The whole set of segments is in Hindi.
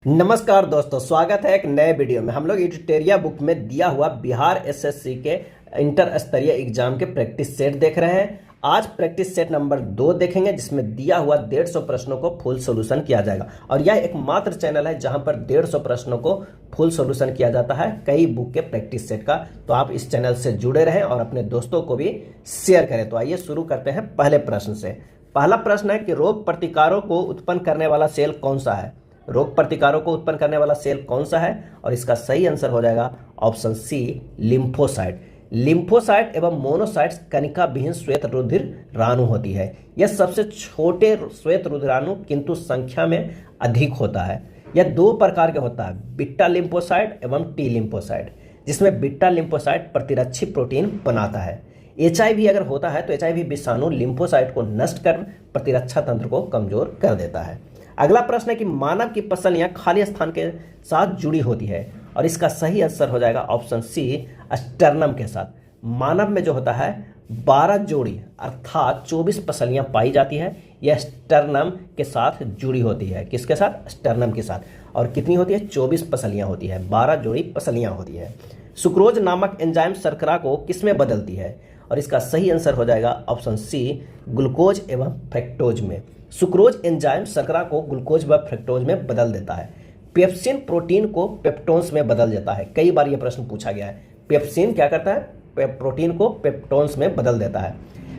नमस्कार दोस्तों, स्वागत है एक नए वीडियो में। हम लोग एडिटोरिया बुक में दिया हुआ बिहार एसएससी के इंटर स्तरीय एग्जाम के प्रैक्टिस सेट देख रहे हैं। आज प्रैक्टिस सेट नंबर 2 देखेंगे, जिसमें दिया हुआ 150 प्रश्नों को फुल सॉल्यूशन किया जाएगा। और यह एकमात्र चैनल है जहां पर 150 प्रश्नों को फुल सॉल्यूशन किया जाता है कई बुक के प्रैक्टिस सेट का। तो आप इस चैनल से जुड़े रहें और अपने दोस्तों को भी शेयर करें। तो आइए शुरू करते हैं पहले प्रश्न से। पहला प्रश्न है कि रोग प्रतिकारों को उत्पन्न करने वाला सेल कौन सा है। रोग प्रतिकारों को उत्पन्न करने वाला सेल कौन सा है, और इसका सही आंसर हो जाएगा ऑप्शन सी, लिम्फोसाइट। लिम्फोसाइट एवं मोनोसाइट्स कणिका विहीन श्वेत रुधिर राणु होती है। यह सबसे छोटे श्वेत रुधिराणु किंतु संख्या में अधिक होता है। यह 2 प्रकार के होता है, बीटा लिम्फोसाइट एवं टी लिम्फोसाइट, जिसमें बीटा लिम्फोसाइट प्रतिरक्षी प्रोटीन बनाता है। एचआईवी अगर होता है तो एचआईवी विषाणु लिम्फोसाइट को नष्ट कर प्रतिरक्षा तंत्र को कमजोर कर देता है। अगला प्रश्न है कि मानव की पसलियां खाली स्थान के साथ जुड़ी होती है, और इसका सही आंसर हो जाएगा ऑप्शन सी, स्टर्नम के साथ। मानव में जो होता है 12 जोड़ी अर्थात 24 पसलियां पाई जाती है। यह स्टर्नम के साथ जुड़ी होती है। किसके साथ? स्टर्नम के साथ। और कितनी होती है? 24 पसलियां होती है, 12 जोड़ी पसलियां होती है। सुक्रोज नामक एंजाइम शर्करा को किसमें बदलती है, और इसका सही आंसर हो जाएगा ऑप्शन सी, ग्लूकोज एवं फ्रक्टोज में। सुक्रोज एंजाइम शर्करा को ग्लूकोज व फ्रक्टोज में बदल देता है। पेप्सिन प्रोटीन को पेप्टोन्स में बदल देता है। कई बार यह प्रश्न पूछा गया है। पेप्सिन क्या करता है? प्रोटीन को पेप्टोन्स में बदल देता है।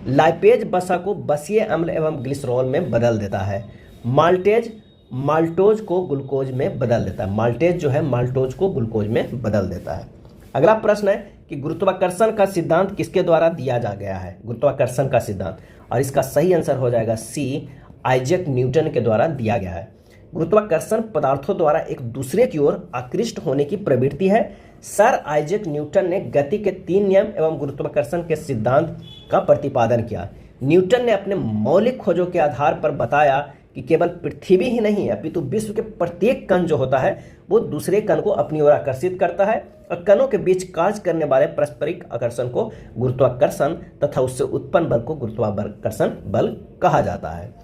लाइपेज वसा को बसीय अम्ल एवं ग्लिसरॉल में बदल देता है। माल्टेज माल्टोज को ग्लूकोज में बदल देता है। माल्टेज जो है माल्टोज को ग्लूकोज में बदल देता है। अगला प्रश्न है कि गुरुत्वाकर्षण का सिद्धांत किसके द्वारा दिया जा गया है। गुरुत्वाकर्षण का सिद्धांत, और इसका सही आंसर हो जाएगा सी, आइजैक न्यूटन के द्वारा दिया गया है। गुरुत्वाकर्षण पदार्थों द्वारा एक दूसरे की ओर आकृष्ट होने की प्रवृत्ति है। सर आइजैक न्यूटन ने गति के 3 नियम एवं गुरुत्वाकर्षण के सिद्धांत का प्रतिपादन किया। न्यूटन ने अपने मौलिक खोजों के आधार पर बताया कि केवल पृथ्वी ही नहीं अपितु विश्व के प्रत्येक कण जो होता है वो दूसरे कण को अपनी ओर आकर्षित करता है, और कणों के बीच कार्य करने वाले पारस्परिक आकर्षण को गुरुत्वाकर्षण तथा उससे उत्पन्न बल को गुरुत्वाकर्षण बल कहा जाता है।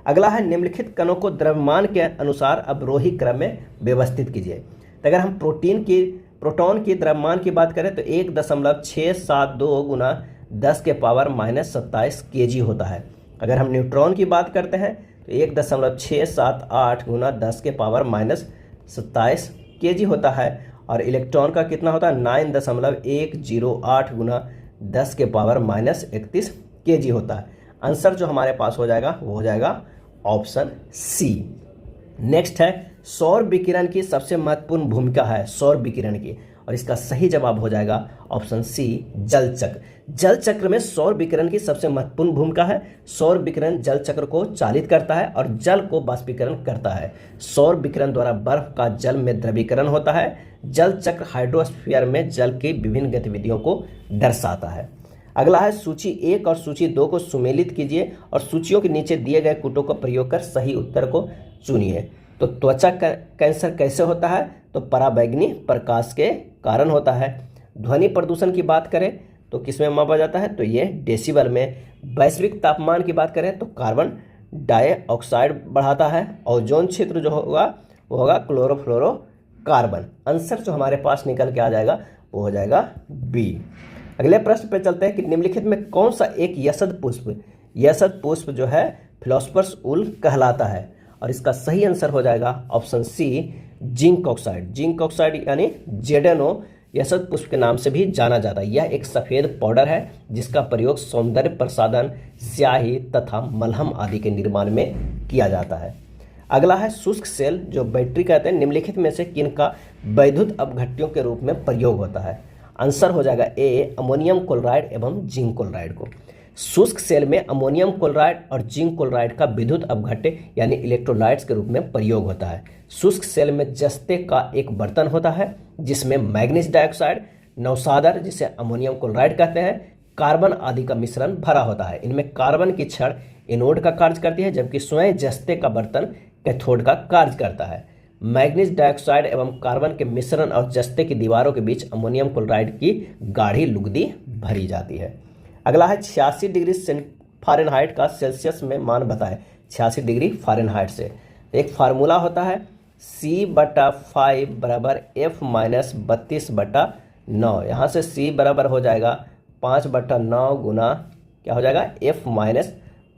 अगला है, निम्नलिखित कणों को द्रव्यमान के अनुसार अवरोही क्रम में व्यवस्थित कीजिए। तो अगर हम प्रोटॉन की द्रव्यमान की बात करें तो 1.672 गुना 10 के पावर -27 kg होता है। अगर हम न्यूट्रॉन की बात करते हैं तो 1.678 गुना 10 के पावर -27 kg होता है। और इलेक्ट्रॉन का कितना होता है? 9.108 गुना 10 के पावर -31 kg होता है। आंसर जो हमारे पास हो जाएगा वो हो जाएगा ऑप्शन सी। नेक्स्ट है, सौर विकिरण की सबसे महत्वपूर्ण भूमिका है सौर विकिरण की, और इसका सही जवाब हो जाएगा ऑप्शन सी, जल चक्र। जल चक्र में सौर विकिरण की सबसे महत्वपूर्ण भूमिका है। सौर विकिरण जल चक्र को चालित करता है और जल को बाष्पीकरण करता है। सौर विकिरण द्वारा बर्फ का जल में द्रवीकरण होता है। जल चक्र हाइड्रोस्फीयर में जल की विभिन्न गतिविधियों को दर्शाता है। अगला है, सूची 1 और सूची 2 को सुमेलित कीजिए और सूचियों के नीचे दिए गए कूटों का प्रयोग कर सही उत्तर को चुनिए। तो त्वचा कैंसर कैसे होता है? तो पराबैंगनी प्रकाश के कारण होता है। ध्वनि प्रदूषण की बात करें तो किसमें मापा जाता है? तो ये डेसिबल में। वैश्विक तापमान की बात करें तो कार्बन डाइऑक्साइड बढ़ाता है। ओजोन क्षेत्र जो होगा वो होगा क्लोरोफ्लोरोकार्बन। आंसर जो हमारे पास निकल के आ जाएगा वो हो जाएगा बी। अगले प्रश्न पे चलते हैं कि निम्नलिखित में कौन सा एक यशद पुष्प जो है फिलोस्फर्स वूल कहलाता है, और इसका सही आंसर हो जाएगा option C, zinc oxide. Zinc oxide यानी जेडेनो यशद पुष्प के नाम से भी जाना जाता है। यह एक सफेद पाउडर है जिसका प्रयोग सौंदर्य प्रसाधन, स्याही तथा मलहम आदि के निर्माण में किया जाता है। अगला है, शुष्क सेल जो बैटरी कहते हैं, निम्नलिखित में से किनका वैद्युत अपघट्यों के रूप में प्रयोग होता है? आंसर हो जाएगा ए, अमोनियम क्लोराइड एवं जिंक क्लोराइड को। शुष्क सेल में अमोनियम क्लोराइड और जिंक क्लोराइड का विद्युत अपघट्य यानी इलेक्ट्रोलाइट्स के रूप में प्रयोग होता है। शुष्क सेल में जस्ते का एक बर्तन होता है जिसमें मैग्नीज डाइऑक्साइड, नौसादर जिसे अमोनियम क्लोराइड कहते हैं, कार्बन आदि का मिश्रण भरा होता है। इनमें कार्बन की छड़ एनोड का कार्य करती है, जबकि स्वयं जस्ते का बर्तन कैथोड का कार्य करता है। मैग्नीज डाइऑक्साइड एवं कार्बन के मिश्रण और जस्ते की दीवारों के बीच अमोनियम क्लोराइड की गाढ़ी लुगदी भरी जाती है। अगला है, 86 डिग्री फ़ारेनहाइट का सेल्सियस में मान बताएं। 86 डिग्री फ़ारेनहाइट से एक फार्मूला होता है c/5 बराबर f माइनस 32/9। यहाँ से c बराबर हो जाएगा 5/9 गुना क्या हो जाएगा f माइनस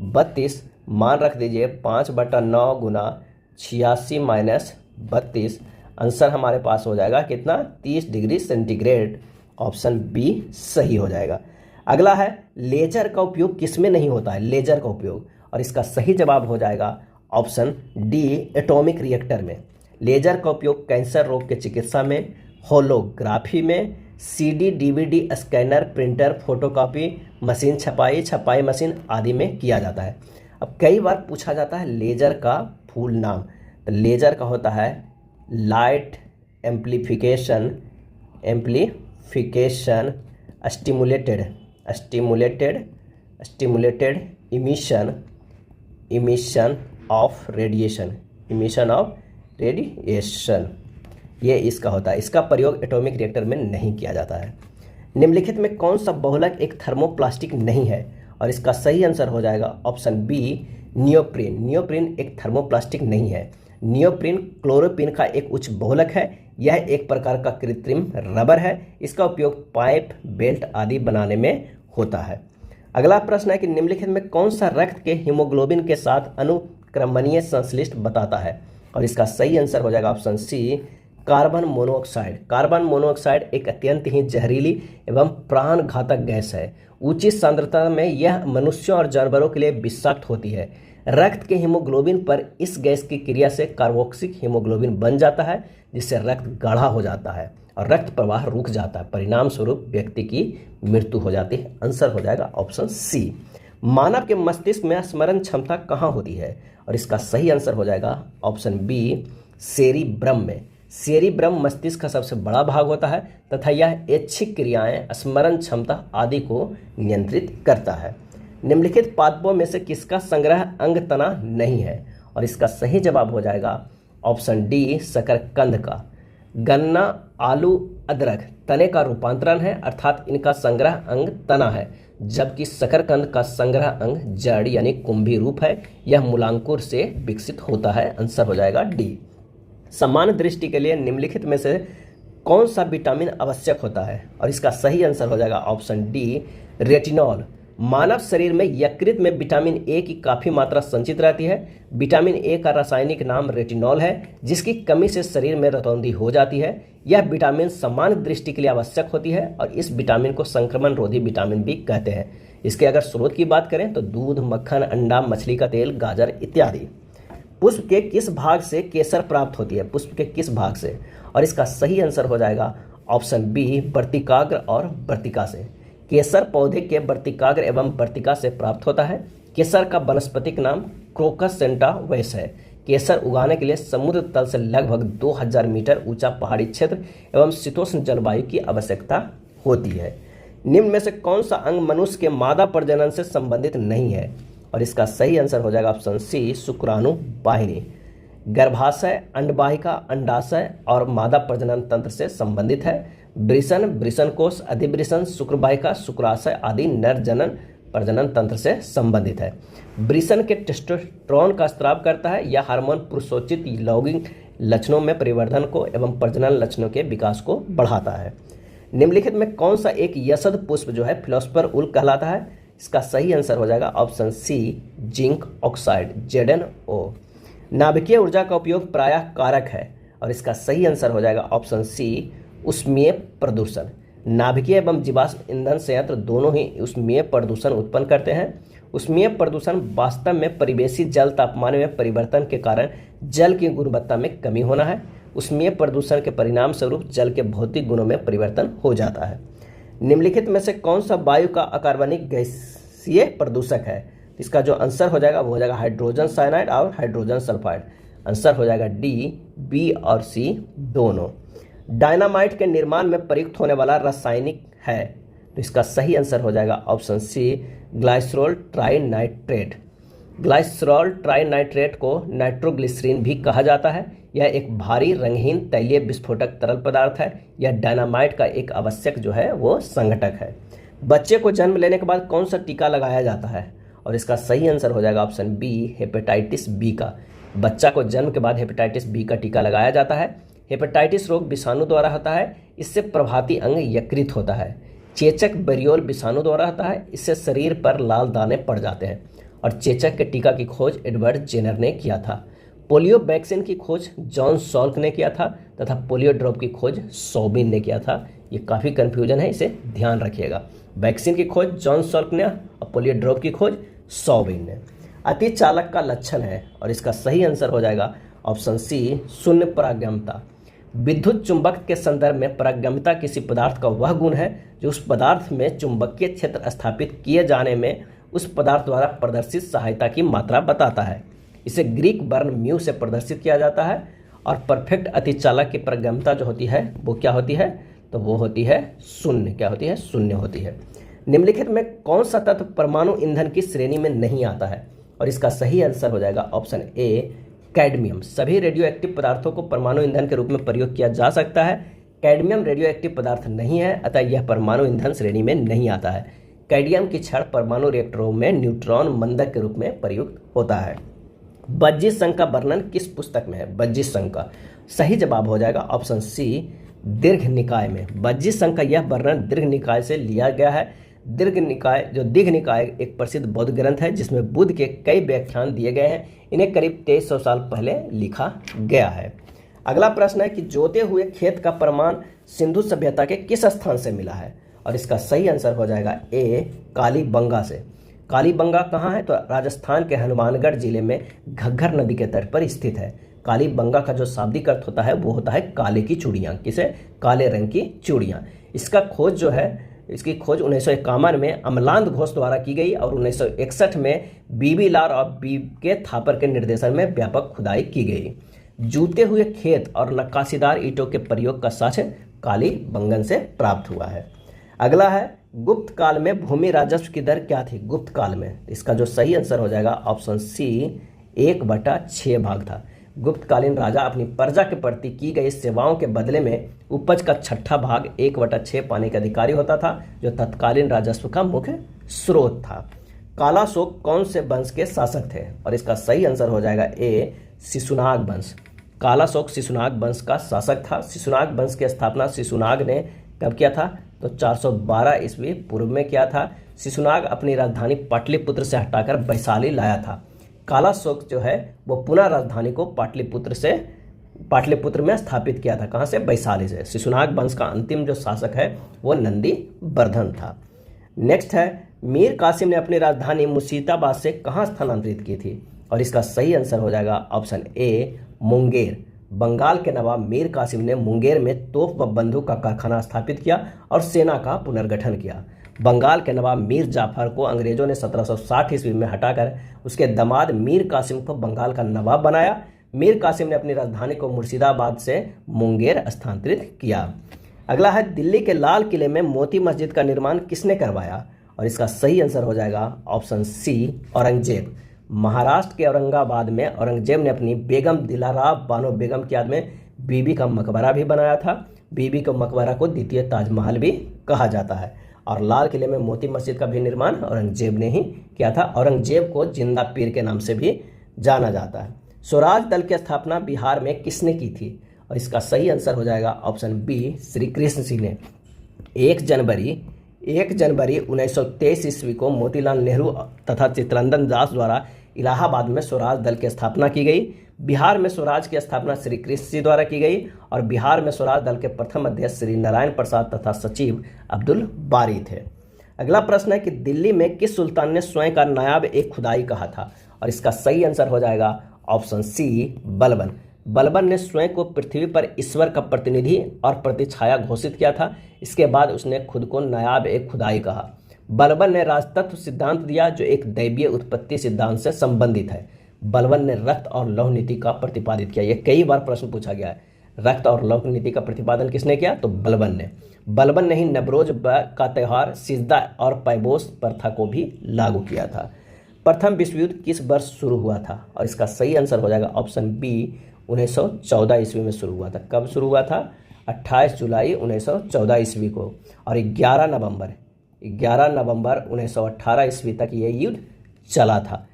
32। मान रख दीजिए 5/9 गुना 86 माइनस 32। आंसर हमारे पास हो जाएगा कितना 30 डिग्री सेंटीग्रेड। ऑप्शन बी सही हो जाएगा। अगला है लेजर का उपयोग किसमें नहीं होता है, लेजर का उपयोग, और इसका सही जवाब हो जाएगा ऑप्शन डी एटॉमिक रिएक्टर में। लेजर का उपयोग कैंसर रोग के चिकित्सा में, होलोग्राफी में, CD DVD scanner, printer, photocopy machine, छपाई मशीन आदि में किया जाता है। अब कई बार पूछा जाता है लेजर का फुल नाम, तो लेजर का होता है light amplification stimulated emission of radiation, ये इसका होता है। इसका प्रयोग एटॉमिक रिएक्टर में नहीं किया जाता है। निम्नलिखित में कौन सा बहुलक एक थर्मोप्लास्टिक नहीं है, और इसका सही आंसर हो जाएगा ऑप्शन बी नियोप्रीन। नियोप्रीन एक थर्मोप्लास्टिक नहीं है। नियोप्रीन क्लोरोप्रीन का एक उच्च बहुलक है। यह एक प्रकार का कृत्रिम रबर है। इसका उपयोग पाइप, बेल्ट आदि बनाने में होता है। अगला प्रश्न है कि निम्नलिखित में कौन सा रक्त के हीमोग्लोबिन के साथ अनुक्रमणीय संश्लिष्ट बताता है, और इसका सही आंसर हो जाएगा option C carbon monoxide. Carbon monoxide एक अत्यंत ही जहरीली एवं प्राण घातक गैस है। ऊंची सांद्रता में यह मनुष्यों और जानवरों के लिए विषाक्त होती है। रक्त के हीमोग्लोबिन पर इस गैस की क्रिया से कार्बोक्सिक हीमोग्लोबिन बन जाता है, जिससे रक्त गाढ़ा हो जाता है और रक्त प्रवाह रुक जाता है। परिणाम स्वरूप व्यक्ति की मृत्यु हो जाती है। आंसर हो जाएगा ऑप्शन सी। मानव के मस्तिष्क में स्मरण क्षमता कहाँ होती है, और इसका सही आंसर हो जाएगा ऑप्शन बी सेरिब्रम में। सेरिब्रम मस्तिष्क का सबसे बड़ा भाग होता है तथा यह ऐच्छिक क्रियाएं, स्मरण क्षमता आदि को नियंत्रित करता है। निम्नलिखित पादपों में से किसका संग्रह अंग तना नहीं है, और इसका सही जवाब हो जाएगा ऑप्शन डी शकरकंद का। गन्ना, आलू, अदरक तने का रूपांतरण है, अर्थात इनका संग्रह अंग तना है, जबकि शकरकंद का संग्रह अंग जड़ यानी कुंभी रूप है। यह मूलांकुर से विकसित होता है। आंसर हो जाएगा डी। सामान्य दृष्टि के लिए निम्नलिखित में से कौन सा विटामिन आवश्यक होता है, और इसका सही आंसर हो जाएगा ऑप्शन डी रेटिनॉल। मानव शरीर में यकृत में विटामिन ए की काफ़ी मात्रा संचित रहती है। विटामिन ए का रासायनिक नाम रेटिनॉल है, जिसकी कमी से शरीर में रतौंधी हो जाती है। यह विटामिन सामान्य दृष्टि के लिए आवश्यक होती है, और इस विटामिन को संक्रमण रोधी विटामिन भी कहते हैं। इसके अगर स्रोत की बात करें तो दूध, मक्खन, अंडा, मछली का तेल, गाजर इत्यादि। पुष्प के किस भाग से केसर प्राप्त होती है, पुष्प के किस भाग से, और इसका सही आंसर हो जाएगा ऑप्शन बी वर्तिकाग्र और वर्तिका से। केसर पौधे के वर्तिकाग्र एवं वर्तिका से प्राप्त होता है। केसर का वनस्पतिक नाम क्रोकस सेंटावेस है। केसर उगाने के लिए समुद्र तल से लगभग 2000 मीटर ऊंचा पहाड़ी क्षेत्र एवं शीतोष्ण जलवायु की आवश्यकता होती है। निम्न में से कौन सा अंग मनुष्य के मादा प्रजनन से संबंधित नहीं है, और इसका सही आंसर हो जाएगा ऑप्शन सी शुक्राणु वाहिनी। गर्भाशय, अंडवाहिका, अंडाशय और मादा प्रजनन तंत्र से संबंधित है। वृषण, वृषणकोश, अधिवृषण, शुक्रवाहिका, शुक्राशय आदि नर जनन प्रजनन तंत्र से संबंधित है। वृषण के टेस्टोस्टेरोन का स्राव करता है। यह हार्मोन पुरुषोचित लैंगिक लक्षणों में परिवर्धन को एवं प्रजनन लक्षणों के विकास को बढ़ाता है। निम्नलिखित में कौन सा एक यशद पुष्प जो है फिलोस्पर उल कहलाता है, इसका सही आंसर हो जाएगा option C zinc oxide ZnO। नाभिकीय ऊर्जा का उपयोग प्रायः कारक है, और इसका सही आंसर हो जाएगा ऑप्शन सी उष्मीय प्रदूषण। नाभिकीय एवं जीवाश्म ईंधन संयंत्र दोनों ही उष्मीय प्रदूषण उत्पन्न करते हैं। उष्मीय प्रदूषण वास्तव में परिवेशी जल तापमान में परिवर्तन के कारण जल की गुणवत्ता में कमी होना है। उष्मीय प्रदूषण के परिणाम स्वरूप जल के भौतिक गुणों में परिवर्तन हो जाता है। निम्नलिखित में से कौन सा वायु का अकार्बनिक गैसीय प्रदूषक है, इसका जो आंसर हो जाएगा वो हो जाएगा हाइड्रोजन साइनाइड और हाइड्रोजन सल्फाइड। आंसर हो जाएगा डी, बी और सी दोनों। डायनामाइट के निर्माण में प्रयुक्त होने वाला रासायनिक है, तो इसका सही आंसर हो जाएगा option C glycerol trinitrate. Glycerol trinitrate को नाइट्रोग्लिसरीन भी कहा जाता है। यह एक भारी रंगहीन तैलीय विस्फोटक तरल पदार्थ है। यह डायनामाइट का एक आवश्यक जो है वो संघटक है। बच्चे को जन्म लेने के बाद कौन सा टीका लगाया जाता है, और इसका सही आंसर हो जाएगा ऑप्शन बी हेपेटाइटिस बी का। बच्चा को जन्म के बाद हेपेटाइटिस बी का टीका लगाया जाता है। हेपेटाइटिस रोग विषाणु द्वारा होता है, इससे प्रभाती अंग यकृत होता है। चेचक बेरियोल विषाणु द्वारा होता है, इससे शरीर पर लाल दाने पड़ जाते हैं। और चेचक के टीका की खोज एडवर्ड जेनर ने किया था। पोलियो वैक्सीन की खोज जॉन सॉल्क ने किया था तथा पोलियो ड्रॉप की खोज सॉबिन ने किया था। ये काफ़ी कन्फ्यूजन है, इसे ध्यान रखिएगा। वैक्सीन की खोज जॉन सॉल्क ने और पोलियो ड्रॉप की खोज सॉबिन ने। अति चालक का लक्षण है और इसका सही आंसर हो जाएगा ऑप्शन सी, शून्य परागम्यता। विद्युत चुंबक के संदर्भ में परागम्यता किसी पदार्थ का वह गुण है जो उस पदार्थ में चुंबकीय क्षेत्र स्थापित किए जाने में उस पदार्थ द्वारा प्रदर्शित सहायता की मात्रा बताता है। इसे ग्रीक वर्ण म्यू से प्रदर्शित किया जाता है। और परफेक्ट अतिचालक की परागम्यता जो होती है वो क्या होती है, तो वो होती है शून्य। क्या होती है? शून्य होती है। निम्नलिखित में कौन सा तत्व परमाणु ईंधन की श्रेणी में नहीं आता है? और इसका सही आंसर हो जाएगा ऑप्शन ए, कैडमियम। सभी रेडियो एक्टिव पदार्थों को परमाणु ईंधन के रूप में प्रयोग किया जा सकता है। कैडमियम रेडियो एक्टिव पदार्थ नहीं है, अतः यह परमाणु ईंधन श्रेणी में नहीं आता है। कैडमियम की छड़ परमाणु रिएक्टरों में न्यूट्रॉन मंदक के रूप में प्रयुक्त होता है। बज्जी संघ का वर्णन किस पुस्तक में है? बज्जी संघ का सही जवाब हो जाएगा ऑप्शन सी, दीर्घ निकाय में। बज्जी संघ का यह वर्णन दीर्घ निकाय से लिया गया है। दीर्घ निकाय एक प्रसिद्ध बौद्ध ग्रंथ है जिसमें बुद्ध के कई व्याख्यान दिए गए हैं। इन्हें करीब 2300 साल पहले लिखा गया है। अगला प्रश्न है कि जोते हुए खेत का प्रमाण सिंधु सभ्यता के किस स्थान से मिला है? और इसका सही आंसर हो जाएगा ए, कालीबंगा से। कालीबंगा कहाँ है? तो राजस्थान के हनुमानगढ़ जिले में घग्गर नदी के तट पर स्थित है। कालीबंगा का जो शाब्दिक अर्थ होता है वो होता है काले की चूड़ियाँ। किसे? काले रंग की चूड़ियाँ। इसका खोज जो है, इसकी खोज 1951 में अमलांद घोष द्वारा की गई और 1961 में बीबी लार और बी के थापर के निर्देशन में व्यापक खुदाई की गई। जूते हुए खेत और नक्काशीदार ईंटों के प्रयोग का साक्ष्य कालीबंगन से प्राप्त हुआ है। अगला है, गुप्त काल में भूमि राजस्व की दर क्या थी? गुप्त काल में इसका जो सही आंसर हो जाएगा ऑप्शन सी, 1/6 भाग था। गुप्तकालीन राजा अपनी प्रजा के प्रति की गई सेवाओं के बदले में उपज का 6ठा भाग 1/6 पाने के अधिकारी होता था, जो तत्कालीन राजस्व का मुख्य स्रोत था। कालाशोक कौन से वंश के शासक थे? और इसका सही आंसर हो जाएगा ए, शिशुनाग वंश। कालाशोक शिशुनाग वंश का शासक था। शिशुनाग वंश की स्थापना शिशुनाग ने कब किया था? तो 412 ईस्वी पूर्व में किया था। शिशुनाग अपनी राजधानी पाटलिपुत्र से हटाकर वैशाली लाया था। कालाशोक जो है वो पुनः राजधानी को पाटलिपुत्र में स्थापित किया था। कहाँ से? वैशाली से। शिशुनाग वंश का अंतिम जो शासक है वो नंदी वर्धन था। नेक्स्ट है, मीर कासिम ने अपनी राजधानी मुर्शिदाबाद से कहाँ स्थानांतरित की थी? और इसका सही आंसर हो जाएगा ऑप्शन ए, मुंगेर। बंगाल के नवाब मीर कासिम ने मुंगेर में तोप व बंदूक का कारखाना स्थापित किया और सेना का पुनर्गठन किया। बंगाल के नवाब मीर जाफर को अंग्रेजों ने 1760 ईस्वी में हटाकर उसके दामाद मीर कासिम को बंगाल का नवाब बनाया। मीर कासिम ने अपनी राजधानी को मुर्शिदाबाद से मुंगेर स्थानांतरित किया। अगला है, दिल्ली के लाल किले में मोती मस्जिद का निर्माण किसने करवाया? और इसका सही आंसर हो जाएगा ऑप्शन सी, औरंगजेब। महाराष्ट्र के औरंगाबाद में औरंगजेब ने अपनी बेगम दिलारा बानो बेगम की याद में बीबी का मकबरा भी बनाया था। बीबी के मकबरा को द्वितीय ताजमहल भी कहा जाता है। और लाल किले में मोती मस्जिद का भी निर्माण औरंगजेब ने ही किया था। औरंगजेब को जिंदा पीर के नाम से भी जाना जाता है। स्वराज दल की स्थापना बिहार में किसने की थी? और इसका सही आंसर हो जाएगा ऑप्शन बी, श्री कृष्ण सिंह ने। 1 जनवरी 1923 ईस्वी को मोतीलाल नेहरू तथा चित्तरंजन दास द्वारा इलाहाबाद में स्वराज दल की स्थापना की गई। बिहार में स्वराज की स्थापना श्री कृष्ण सिंह द्वारा की गई और बिहार में स्वराज दल के प्रथम अध्यक्ष श्री नारायण प्रसाद तथा सचिव अब्दुल बारी थे। अगला प्रश्न है कि दिल्ली में किस सुल्तान ने स्वयं का नायाब एक खुदाई कहा था? और इसका सही आंसर हो जाएगा ऑप्शन सी, बलबन। बलबन ने स्वयं को पृथ्वी पर ईश्वर का प्रतिनिधि और प्रतिछाया घोषित किया था। इसके बाद उसने खुद को नायाब एक खुदाई कहा। बलबन ने राजतत्व सिद्धांत दिया जो एक दैवीय उत्पत्ति सिद्धांत से संबंधित है। बलबन ने रक्त और लौह नीति का प्रतिपादित किया। यह कई बार प्रश्न पूछा गया है। रक्त और लौह नीति का प्रतिपादन किसने किया? तो बलबन ने। बलबन ने ही नवरोज का त्यौहार सिजदा और पैबोस प्रथा को भी लागू किया था। प्रथम विश्व युद्ध किस वर्ष शुरू हुआ था? और इसका सही आंसर हो जाएगा ऑप्शन बी, 1914 ईस्वी में शुरू हुआ था। कब शुरू हुआ था? 28 जुलाई 1914 ईस्वी को। और 11 नवंबर 1918 ईस्वी तक ये युद्ध चला था।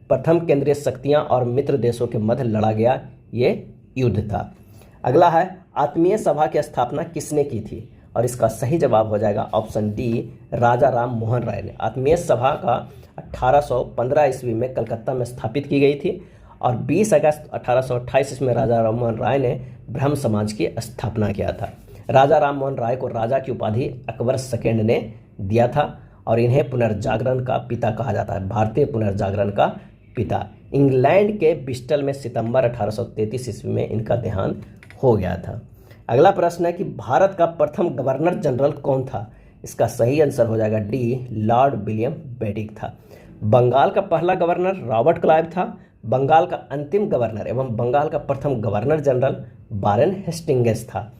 प्रथम केंद्रीय शक्तियां और मित्र देशों के मध्य लड़ा गया ये युद्ध था। अगला है आत्मीय सभा की स्थापना किसने की थी, और इसका सही जवाब हो जाएगा ऑप्शन डी, राजा राम मोहन राय ने। आत्मीय सभा का 1815 ईस्वी में कलकत्ता में स्थापित की गई थी और 20 अगस्त 1828 ईस्वी में राजा राम मोहन राय ने ब्रह्म समाज की स्थापना किया था। राजा राम मोहन राय को राजा की उपाधि अकबर सेकेंड ने दिया था और इन्हें पुनर्जागरण का पिता कहा जाता है, भारतीय पुनर्जागरण का पिता। इंग्लैंड के ब्रिस्टल में सितंबर 1833 ईस्वी में इनका देहांत हो गया था। अगला प्रश्न है कि भारत का प्रथम गवर्नर जनरल कौन था, इसका सही आंसर हो जाएगा डी, लॉर्ड विलियम बेटिक था। बंगाल का पहला गवर्नर रॉबर्ट क्लाइव था। बंगाल का अंतिम गवर्नर एवं बंगाल का प्रथम गवर्नर जनरल वारेन हेस्टिंग्स था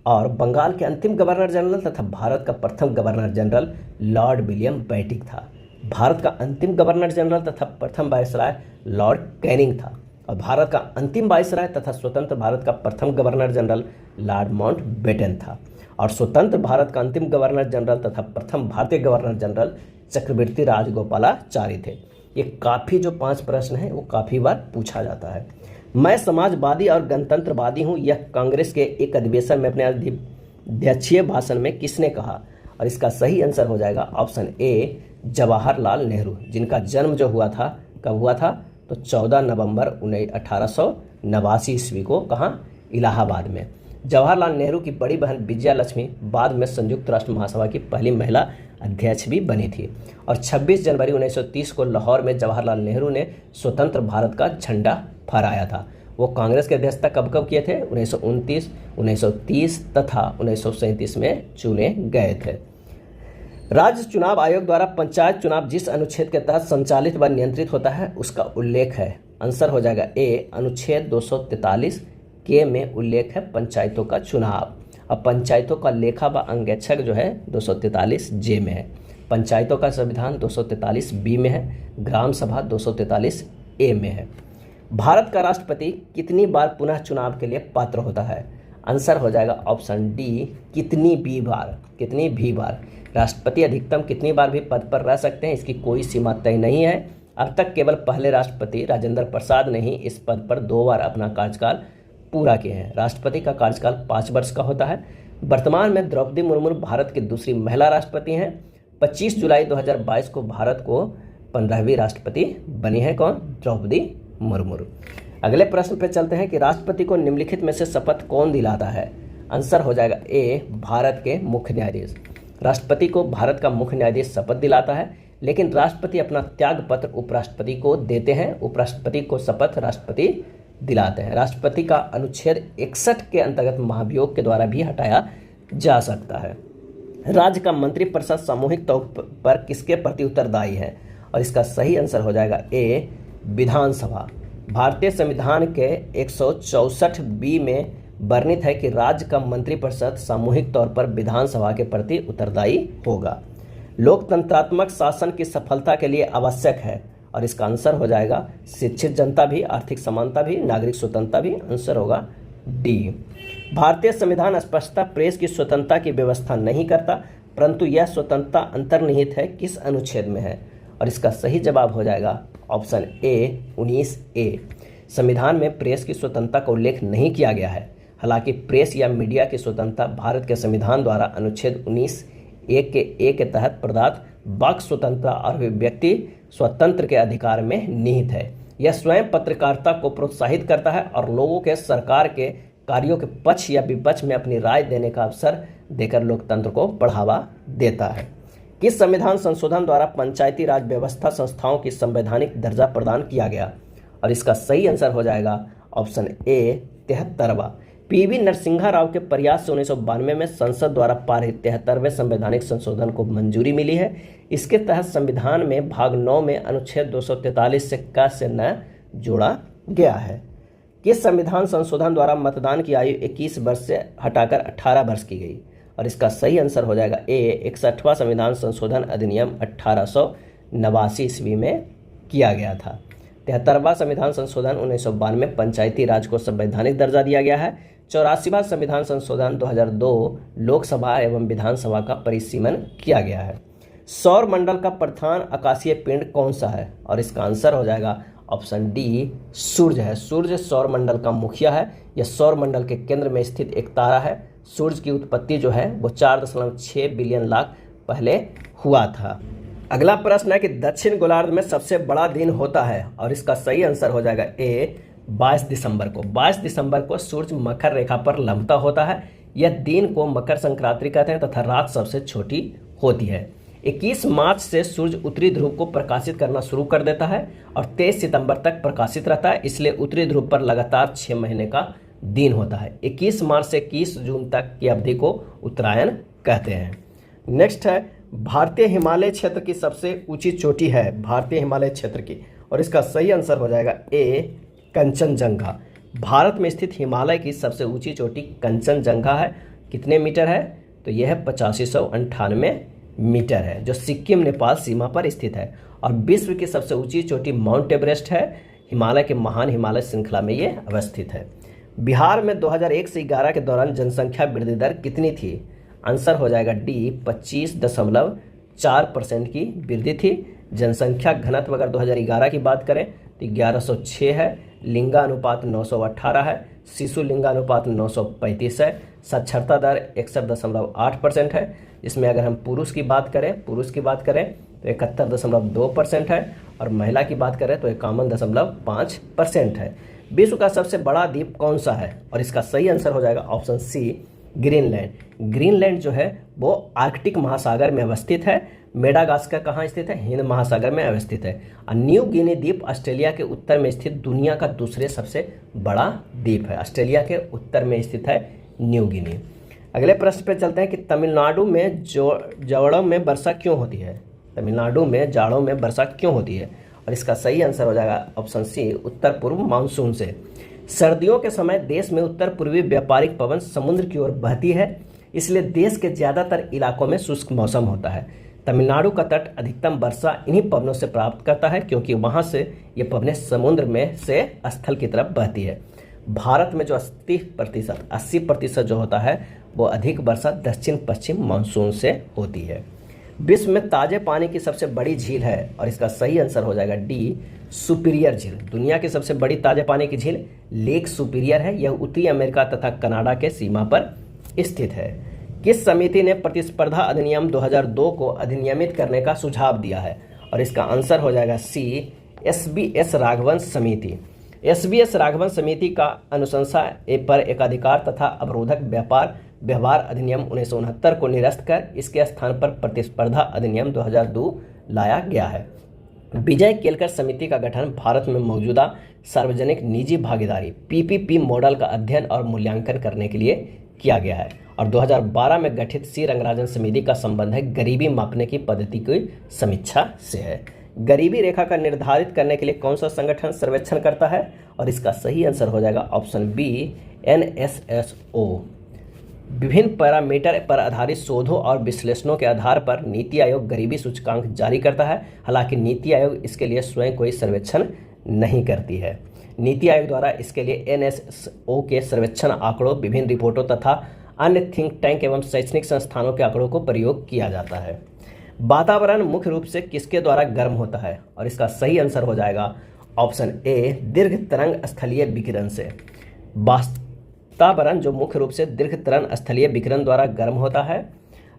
और बंगाल के अंतिम गवर्नर जनरल तथा भारत का प्रथम गवर्नर जनरल लॉर्ड विलियम बेटिक था। भारत का अंतिम गवर्नर जनरल तथा प्रथम वायसराय लॉर्ड कैनिंग था और भारत का अंतिम वायसराय तथा स्वतंत्र भारत का प्रथम गवर्नर जनरल लॉर्ड माउंटबेटन था और स्वतंत्र भारत का अंतिम गवर्नर जनरल तथा प्रथम भारतीय गवर्नर जनरल चक्रवर्ती राजगोपालाचारी थे। ये काफ़ी जो 5 प्रश्न हैं वो काफ़ी बार पूछा जाता है। मैं समाजवादी और गणतंत्रवादी हूँ, यह कांग्रेस के एक अधिवेशन में अपने अध्यक्षीय भाषण में किसने कहा, और इसका सही आंसर हो जाएगा ऑप्शन ए, जवाहरलाल नेहरू, जिनका जन्म जो हुआ था कब हुआ था, तो 14 नवंबर 1889 ईस्वी को, कहाँ, इलाहाबाद में। जवाहरलाल नेहरू की बड़ी बहन विजया लक्ष्मी बाद में संयुक्त राष्ट्र महासभा की पहली महिला अध्यक्ष भी बनी थी और 26 जनवरी 1930 को लाहौर में जवाहरलाल नेहरू ने स्वतंत्र भारत का झंडा फहराया था। वो कांग्रेस की अध्यक्षता कब कब किए थे, 1929, 1930 तथा 1937 में चुने गए थे। राज्य चुनाव आयोग द्वारा पंचायत चुनाव जिस अनुच्छेद के तहत संचालित व नियंत्रित होता है उसका उल्लेख है, आंसर हो जाएगा ए, अनुच्छेद 243 के में उल्लेख है पंचायतों का चुनाव। अब पंचायतों का लेखा व अंगेक्षक जो है 243 जे में है, पंचायतों का संविधान 243 बी में है, ग्राम सभा 243 ए में है। भारत का राष्ट्रपति कितनी बार पुनः चुनाव के लिए पात्र होता है, आंसर हो जाएगा ऑप्शन डी, कितनी भी बार। राष्ट्रपति अधिकतम कितनी बार भी पद पर रह सकते हैं, इसकी कोई सीमा तय नहीं है। अब तक केवल पहले राष्ट्रपति राजेंद्र प्रसाद ने ही इस पद पर 2 बार अपना कार्यकाल पूरा किए हैं। राष्ट्रपति का कार्यकाल 5 वर्ष का होता है। वर्तमान में द्रौपदी मुर्मू भारत की दूसरी महिला राष्ट्रपति हैं। 25 जुलाई 2022 को भारत को 15वीं राष्ट्रपति बनी है, कौन, द्रौपदी मुर्मू। अगले प्रश्न पर चलते हैं कि राष्ट्रपति को निम्नलिखित में से शपथ कौन दिलाता है, आंसर हो जाएगा ए, भारत के मुख्य न्यायाधीश। राष्ट्रपति को भारत का मुख्य न्यायाधीश शपथ दिलाता है, लेकिन राष्ट्रपति अपना त्याग पत्र उपराष्ट्रपति को देते हैं, उपराष्ट्रपति को शपथ राष्ट्रपति दिलाते हैं। राष्ट्रपति का अनुच्छेद 61 के अंतर्गत महाभियोग के द्वारा भी हटाया जा सकता है। राज्य का मंत्रिपरिषद सामूहिक तौर पर किसके प्रति उत्तरदायी है, और इसका सही आंसर हो जाएगा ए, विधानसभा। भारतीय संविधान के 164 बी में वर्णित है कि राज्य का मंत्रिपरिषद सामूहिक तौर पर विधानसभा के प्रति उत्तरदायी होगा। लोकतंत्रात्मक शासन की सफलता के लिए आवश्यक है, और इसका आंसर हो जाएगा शिक्षित जनता भी, आर्थिक समानता भी, नागरिक स्वतंत्रता भी, आंसर होगा डी। भारतीय संविधान स्पष्टता प्रेस की स्वतंत्रता की व्यवस्था नहीं करता, परंतु यह स्वतंत्रता अंतर्निहित है किस अनुच्छेद में है, और इसका सही जवाब हो जाएगा ऑप्शन ए, 19 ए। संविधान में प्रेस की स्वतंत्रता का उल्लेख नहीं किया गया है। हालांकि प्रेस या मीडिया की स्वतंत्रता भारत के संविधान द्वारा अनुच्छेद 19 ए के तहत प्रदत्त वाक स्वतंत्रता और अभिव्यक्ति स्वतंत्र के अधिकार में निहित है। यह स्वयं पत्रकारिता को प्रोत्साहित करता है और लोगों के सरकार के कार्यों के पक्ष या विपक्ष में अपनी राय देने का अवसर देकर लोकतंत्र को बढ़ावा देता है। किस संविधान संशोधन द्वारा पंचायती राज व्यवस्था संस्थाओं की संवैधानिक दर्जा प्रदान किया गया, और इसका सही आंसर हो जाएगा ऑप्शन ए, 73वां। पीवी नरसिम्हा राव के प्रयास से 1992 में संसद द्वारा पारित 73वें संवैधानिक संशोधन को मंजूरी मिली है। इसके तहत संविधान में भाग 9 में अनुच्छेद 243 से क से न जोड़ा गया है। किस संविधान संशोधन द्वारा मतदान की आयु 21 वर्ष से हटाकर 18 वर्ष की गई, और इसका सही आंसर हो जाएगा ए, 61वां संविधान संशोधन अधिनियम 1889 ईस्वी में किया गया था। 73वां संविधान संशोधन 1992 में पंचायती राज को संवैधानिक दर्जा दिया गया है। 84वां संविधान संशोधन 2002 लोकसभा एवं विधानसभा का परिसीमन किया गया है। सौर मंडल का प्रधान आकाशीय पिंड कौन सा है, और इसका आंसर हो जाएगा ऑप्शन डी सूर्य है। सूर्य सौर मंडल का मुखिया है। यह सौर मंडल के केंद्र में स्थित एक तारा है। सूर्य की उत्पत्ति जो है वो 4.6 बिलियन लाख पहले हुआ था। अगला प्रश्न है कि दक्षिण गोलार्ध में सबसे बड़ा दिन होता है, और इसका सही आंसर हो जाएगा ए 22 दिसंबर को। 22 दिसंबर को सूर्य मकर रेखा पर लंबता होता है। यह दिन को मकर संक्रांति कहते हैं तथा रात सबसे छोटी होती है। 21 मार्च से सूर्य उत्तरी ध्रुव को प्रकाशित करना शुरू कर देता है और 23 सितंबर तक प्रकाशित रहता है, इसलिए उत्तरी ध्रुव पर लगातार 6 महीने का दिन होता है। 21 मार्च से 21 जून तक की अवधि को उत्तरायण कहते हैं। नेक्स्ट है भारतीय हिमालय क्षेत्र की सबसे ऊंची चोटी है, भारतीय हिमालय क्षेत्र की, और इसका सही आंसर हो जाएगा ए कंचनजंगा। भारत में स्थित हिमालय की सबसे ऊंची चोटी कंचनजंगा है। कितने मीटर है? तो यह 8598 मीटर है, जो सिक्किम नेपाल सीमा पर स्थित है। और विश्व की सबसे ऊंची चोटी माउंट एवरेस्ट है। हिमालय के महान हिमालय श्रृंखला में ये अवस्थित है। बिहार में 2001 से 11 के दौरान जनसंख्या वृद्धि दर कितनी थी? आंसर हो जाएगा डी 25.4% की वृद्धि थी। जनसंख्या घनत्व अगर 2011 की बात करें तो 1106 है। लिंगानुपात 918 है। शिशु लिंगानुपात 935 है। साक्षरता दर 61.8% है। इसमें अगर हम पुरुष की बात करें तो 71.2% है, और महिला की बात करें तो 51.5% है। विश्व का सबसे बड़ा द्वीप कौन सा है? और इसका सही आंसर हो जाएगा ऑप्शन सी ग्रीनलैंड। ग्रीनलैंड जो है वो आर्कटिक महासागर में अवस्थित है। मेडागास्कर कहाँ स्थित है? हिंद महासागर में अवस्थित है। और न्यू गिनी द्वीप ऑस्ट्रेलिया के उत्तर में स्थित दुनिया का दूसरे सबसे बड़ा द्वीप है। ऑस्ट्रेलिया के उत्तर में स्थित है न्यू गिनी। अगले प्रश्न पे चलते हैं कि तमिलनाडु में जाड़ों में वर्षा क्यों होती है? तमिलनाडु में जाड़ों में वर्षा क्यों होती है? और इसका सही आंसर हो जाएगा ऑप्शन सी उत्तर पूर्व मानसून से। सर्दियों के समय देश में उत्तर पूर्वी व्यापारिक पवन समुद्र की ओर बहती है, इसलिए देश के ज़्यादातर इलाकों में शुष्क मौसम होता है। तमिलनाडु का तट अधिकतम वर्षा इन्हीं पवनों से प्राप्त करता है, क्योंकि वहां से ये पवनें समुद्र में से स्थल की तरफ बहती है। भारत में जो 80% जो होता है वो अधिक वर्षा दक्षिण पश्चिम मानसून से होती है। विश्व में ताजे पानी की सबसे बड़ी झील है, और इसका सही आंसर हो जाएगा डी सुपीरियर झील। दुनिया की सबसे बड़ी ताजे पानी की झील लेक सुपीरियर है। यह उत्तरी अमेरिका तथा कनाडा के सीमा पर स्थित है। किस समिति ने प्रतिस्पर्धा अधिनियम 2002 को अधिनियमित करने का सुझाव दिया है? और इसका आंसर हो जाएगा सी SBS राघवन समिति। SBS राघवन समिति का अनुशंसा पर एकाधिकार तथा अवरोधक व्यवहार अधिनियम 1969 को निरस्त कर इसके स्थान पर प्रतिस्पर्धा अधिनियम 2002 लाया गया है। विजय केलकर समिति का गठन भारत में मौजूदा सार्वजनिक निजी भागीदारी PPP मॉडल का अध्ययन और मूल्यांकन करने के लिए किया गया है। और 2012 में गठित सी रंगराजन समिति का संबंध है गरीबी मापने की पद्धति की समीक्षा से है। गरीबी रेखा का निर्धारित करने के लिए कौन सा संगठन सर्वेक्षण करता है? और इसका सही आंसर हो जाएगा ऑप्शन बी NSSO। विभिन्न पैरामीटर पर आधारित शोधों और विश्लेषणों के आधार पर नीति आयोग गरीबी सूचकांक जारी करता है। हालांकि नीति आयोग इसके लिए स्वयं कोई सर्वेक्षण नहीं करती है। नीति आयोग द्वारा इसके लिए NSSO के सर्वेक्षण आंकड़ों, विभिन्न रिपोर्टों तथा अन्य थिंक टैंक एवं शैक्षणिक संस्थानों के आंकड़ों को प्रयोग किया जाता है। वातावरण मुख्य रूप से किसके द्वारा गर्म होता है? और इसका सही आंसर हो जाएगा ऑप्शन ए दीर्घ तरंग स्थलीय विकिरण से। वातावरण जो मुख्य रूप से दीर्घ तरंग स्थलीय विकिरण द्वारा गर्म होता है।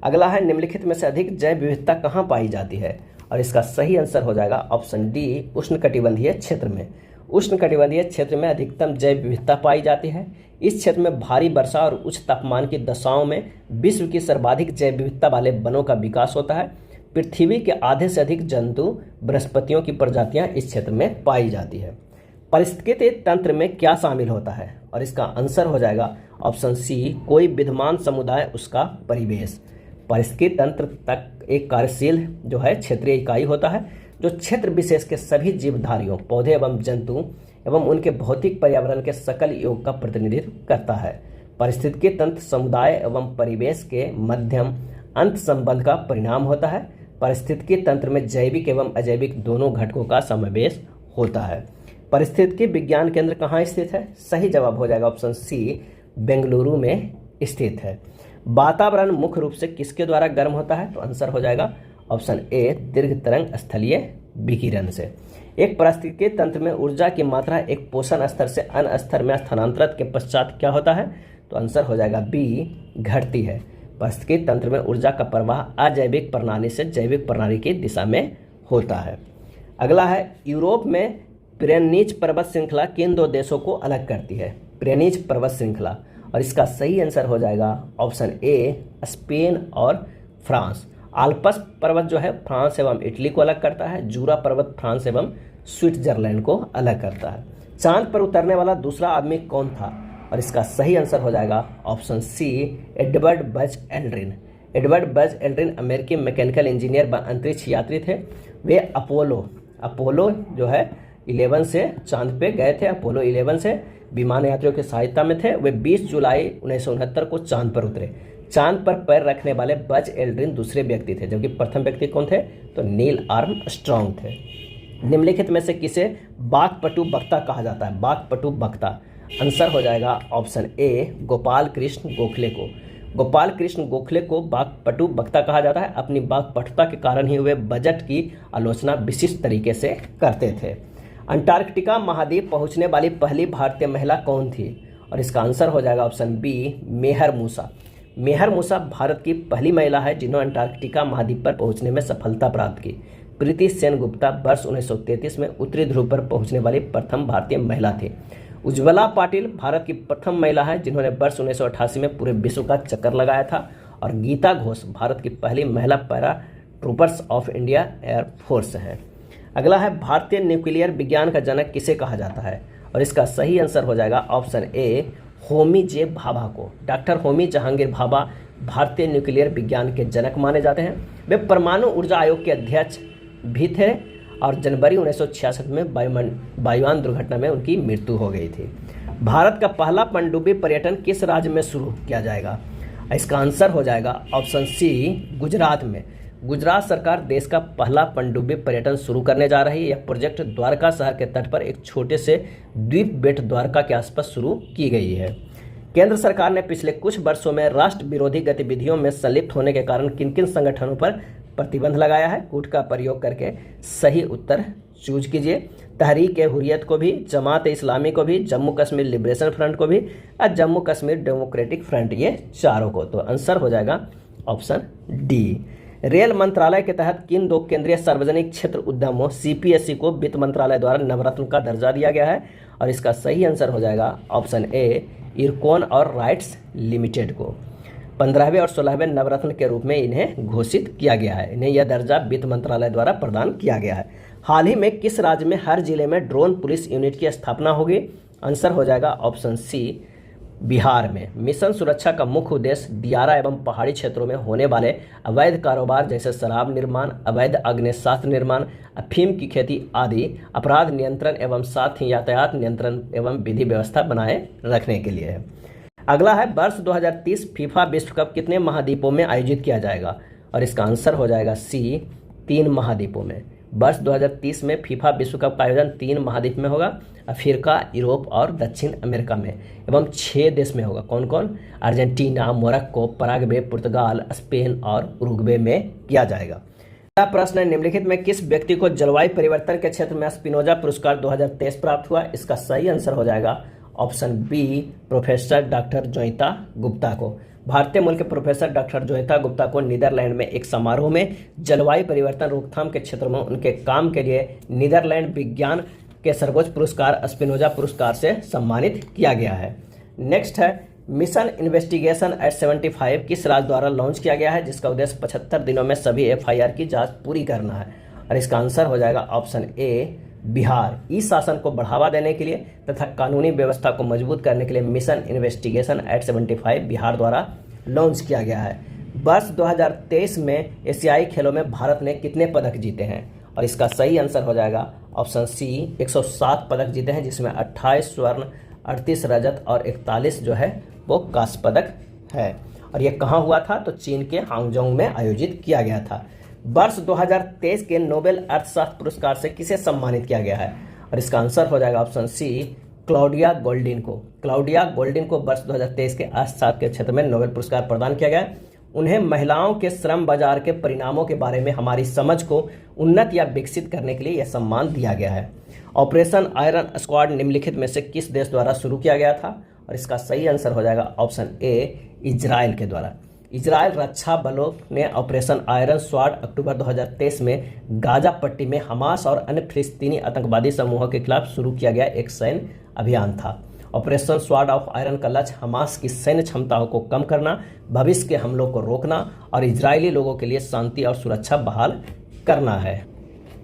अगला है निम्नलिखित में से अधिक जैव विविधता कहाँ पाई जाती है? और इसका सही आंसर हो जाएगा ऑप्शन डी उष्णकटिबंधीय क्षेत्र में। उष्णकटिबंधीय क्षेत्र में अधिकतम जैव विविधता पाई जाती है। इस क्षेत्र में भारी वर्षा और उच्च तापमान की दशाओं में विश्व की सर्वाधिक जैव विविधता वाले वनों का विकास होता है। पृथ्वी के आधे से अधिक जंतु वनस्पतियों की प्रजातियां इस क्षेत्र में पाई जाती है। पारिस्थितिकी तंत्र में क्या शामिल होता है? और इसका आंसर हो जाएगा ऑप्शन सी कोई विद्यमान समुदाय उसका परिवेश। पारिस्थितिकी तंत्र तक एक कार्यशील जो है क्षेत्रीय इकाई होता है, जो क्षेत्र विशेष के सभी जीवधारियों, पौधे एवं जंतु एवं उनके भौतिक पर्यावरण के सकल योग का प्रतिनिधित्व करता है। पारिस्थितिकी तंत्र समुदाय एवं परिवेश के मध्यम अंत संबंध का परिणाम होता है। पारिस्थितिकी तंत्र में जैविक एवं अजैविक दोनों घटकों का समावेश होता है। पारिस्थितिकी विज्ञान केंद्र कहाँ स्थित है? सही जवाब हो जाएगा ऑप्शन सी बेंगलुरु में स्थित है। वातावरण मुख्य रूप से किसके द्वारा गर्म होता है? तो आंसर हो जाएगा ऑप्शन ए दीर्घ तरंग स्थलीय विकिरण से। एक पारिस्थितिकी तंत्र में ऊर्जा की मात्रा एक पोषण स्तर से अन्य स्तर में स्थानांतरित के पश्चात क्या होता है? तो आंसर हो जाएगा बी, घटती है। पारिस्थितिकी तंत्र में ऊर्जा का प्रवाह अजैविक प्रणाली से जैविक प्रणाली की दिशा में होता है। अगला है, यूरोप में पिरेनीज पर्वत श्रृंखला किन दो देशों को अलग करती है? पिरेनीज पर्वत श्रृंखला, और इसका सही आंसर हो जाएगा ऑप्शन ए, स्पेन और फ्रांस। आल्प्स पर्वत जो है फ्रांस एवं इटली को अलग करता है। जूरा पर्वत फ्रांस एवं स्विट्जरलैंड को अलग करता है। चांद पर उतरने वाला दूसरा आदमी कौन था? और इसका सही आंसर हो जाएगा option C, Edward Buzz Aldrin. Edward Buzz Aldrin अमेरिकी मैकेनिकल इंजीनियर व अंतरिक्ष यात्री थे। वे अपोलो जो है 11 से चांद पे गए थे। अपोलो 11 से विमान यात्रियों की सहायता में थे। वे 20 जुलाई 1969 को चांद पर उतरे। चांद पर पैर रखने वाले बज एल्ड्रिन दूसरे व्यक्ति थे, जबकि प्रथम व्यक्ति कौन थे? तो नील आर्मस्ट्रॉन्ग थे। निम्नलिखित में से किसे बाघपटु वक्ता कहा जाता है? बाघपटु वक्ता, आंसर हो जाएगा ऑप्शन ए, गोपाल कृष्ण गोखले को। गोपाल कृष्ण गोखले को बाघपटु वक्ता कहा जाता है। अपनी बाघपटुता के कारण ही वे बजट की आलोचना विशिष्ट तरीके से करते थे। अंटार्कटिका महाद्वीप पहुंचने वाली पहली भारतीय महिला कौन थी? और इसका आंसर हो जाएगा ऑप्शन बी, मेहर मूसा। मेहर मूसा भारत की पहली महिला है जिन्होंने अंटार्कटिका महाद्वीप पर पहुंचने में सफलता प्राप्त की। प्रीति सेन गुप्ता वर्ष 1933 में उत्तरी ध्रुव पर पहुंचने वाली प्रथम भारतीय महिला थी। उज्ज्वला पाटिल भारत की प्रथम महिला है जिन्होंने वर्ष 1988 में पूरे विश्व का चक्कर लगाया था। और गीता घोष भारत की पहली महिला para troopers of India air force हैं। अगला है, भारतीय न्यूक्लियर विज्ञान का जनक किसे कहा जाता है? और इसका सही आंसर हो जाएगा ऑप्शन ए, होमी जे भाभा को। डॉक्टर होमी जहांगीर भाभा भारतीय न्यूक्लियर विज्ञान के जनक माने जाते हैं। वे परमाणु ऊर्जा आयोग के अध्यक्ष भी थे और जनवरी 1966 में वायुयान दुर्घटना में उनकी मृत्यु हो गई थी। भारत का पहला पनडुब्बी पर्यटन किस राज्य में शुरू किया जाएगा? इसका आंसर हो जाएगा ऑप्शन सी, गुजरात में। गुजरात सरकार देश का पहला पनडुब्बी पर्यटन शुरू करने जा रही है। यह प्रोजेक्ट द्वारका शहर के तट पर एक छोटे से द्वीप बेट द्वारका के आसपास शुरू की गई है। केंद्र सरकार ने पिछले कुछ वर्षों में राष्ट्र विरोधी गतिविधियों में संलिप्त होने के कारण किन किन संगठनों पर प्रतिबंध लगाया है? कूट का प्रयोग करके सही उत्तर चूज कीजिए। तहरीक ए हुर्रियत को भी, जमात इस्लामी को भी, जम्मू कश्मीर लिबरेशन फ्रंट को भी और जम्मू कश्मीर डेमोक्रेटिक फ्रंट, ये चारों को। तो आंसर हो जाएगा ऑप्शन डी। रेल मंत्रालय के तहत किन दो केंद्रीय सार्वजनिक क्षेत्र उद्यमों सीपीएसई को वित्त मंत्रालय द्वारा नवरत्न का दर्जा दिया गया है? और इसका सही आंसर हो जाएगा ऑप्शन ए, इरकॉन और राइट्स लिमिटेड को। 15वें और 16वें नवरत्न के रूप में इन्हें घोषित किया गया है। इन्हें यह दर्जा वित्त मंत्रालय द्वारा प्रदान किया गया है। हाल ही में किस राज्य में हर जिले में ड्रोन पुलिस यूनिट की स्थापना होगी? आंसर हो जाएगा ऑप्शन सी, बिहार में। मिशन सुरक्षा का मुख्य उद्देश्य दियारा एवं पहाड़ी क्षेत्रों में होने वाले अवैध कारोबार जैसे शराब निर्माण, अवैध अग्निशस्त्र निर्माण, अफीम की खेती आदि अपराध नियंत्रण एवं साथ ही यातायात नियंत्रण एवं विधि व्यवस्था बनाए रखने के लिए है। अगला है, वर्ष 2030 फीफा विश्व कप कितने महाद्वीपों में आयोजित किया जाएगा? और इसका आंसर हो जाएगा सी, 3 महाद्वीपों में। वर्ष 2030 में फीफा विश्व कप का आयोजन 3 महाद्वीप में होगा, अफ्रीका, यूरोप और दक्षिण अमेरिका में, एवं 6 देश में होगा। कौन कौन? अर्जेंटीना, मोरक्को, पराग्वे, पुर्तगाल, स्पेन और उरुग्वे में किया जाएगा। अगला प्रश्न है, निम्नलिखित में किस व्यक्ति को जलवायु परिवर्तन के क्षेत्र में स्पिनोजा पुरस्कार 2023 प्राप्त हुआ? इसका सही आंसर हो जाएगा option B, professor doctor Joita Gupta को। भारतीय मूल के प्रोफेसर डॉक्टर जोइता गुप्ता को नीदरलैंड में एक समारोह में जलवायु परिवर्तन रोकथाम के क्षेत्र में उनके काम के लिए नीदरलैंड विज्ञान के सर्वोच्च पुरस्कार स्पिनोजा पुरस्कार से सम्मानित किया गया है। नेक्स्ट है, मिशन इन्वेस्टिगेशन एट 75 किस राज्य द्वारा लॉन्च किया गया है, जिसका उद्देश्य 75 दिनों में सभी एफआईआर की जांच पूरी करना है? और इसका आंसर हो जाएगा ऑप्शन ए, बिहार। ई शासन को बढ़ावा देने के लिए तथा कानूनी व्यवस्था को मजबूत करने के लिए मिशन इन्वेस्टिगेशन एट 75 बिहार द्वारा लॉन्च किया गया है। वर्ष 2023 में एशियाई खेलों में भारत ने कितने पदक जीते हैं? और इसका सही आंसर हो जाएगा ऑप्शन सी, 107 पदक जीते हैं, जिसमें 28 स्वर्ण, 38 रजत और 41 जो है वो कांस्य पदक है। और ये कहाँ हुआ था? तो चीन के हांगजोंग में आयोजित किया गया था। वर्ष 2023 के नोबेल अर्थशास्त्र पुरस्कार से किसे सम्मानित किया गया है? और इसका आंसर हो जाएगा ऑप्शन सी, क्लाउडिया गोल्डिन को। क्लाउडिया गोल्डिन को वर्ष 2023 के अर्थशास्त्र के क्षेत्र में नोबेल पुरस्कार प्रदान किया गया। उन्हें महिलाओं के श्रम बाजार के परिणामों के बारे में हमारी समझ को उन्नत या विकसित करने के लिए यह सम्मान दिया गया है। ऑपरेशन आयरन स्क्वाड निम्नलिखित में से किस देश द्वारा शुरू किया गया था? और इसका सही आंसर हो जाएगा ऑप्शन ए, इजराइल के द्वारा। इजराइल रक्षा बलों ने ऑपरेशन आयरन स्वॉर्ड अक्टूबर 2023 में गाजा पट्टी में हमास और अन्य फिलिस्तीनी आतंकवादी समूहों के खिलाफ शुरू किया गया एक सैन्य अभियान था। ऑपरेशन स्वॉर्ड ऑफ आयरन का लक्ष्य हमास की सैन्य क्षमताओं को कम करना, भविष्य के हमलों को रोकना और इजरायली लोगों के लिए शांति और सुरक्षा बहाल करना है।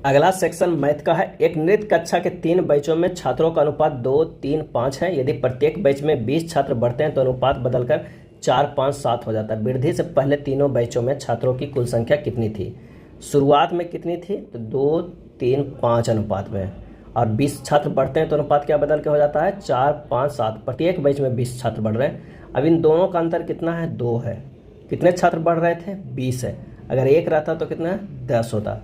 अगला सेक्शन मैथ का है। एक नृत्य कक्षा के 3 बैचों में छात्रों का अनुपात 2, 3, 5 है। यदि प्रत्येक बैच में 20 छात्र बढ़ते हैं तो अनुपात बदलकर 4, 5, 7 हो जाता है। वृद्धि से पहले तीनों बैचों में छात्रों की कुल संख्या कितनी थी? शुरुआत में कितनी थी? तो 2, 3, 5 अनुपात में। और 20 छात्र बढ़ते हैं तो अनुपात क्या बदल के हो जाता है? 4, 5, 7। प्रत्येक बैच में 20 छात्र बढ़ रहे हैं। अब इन दोनों का अंतर कितना है? 2 है। कितने छात्र बढ़ रहे थे? 20 है। अगर 1 रहता तो कितना है? 10 होता।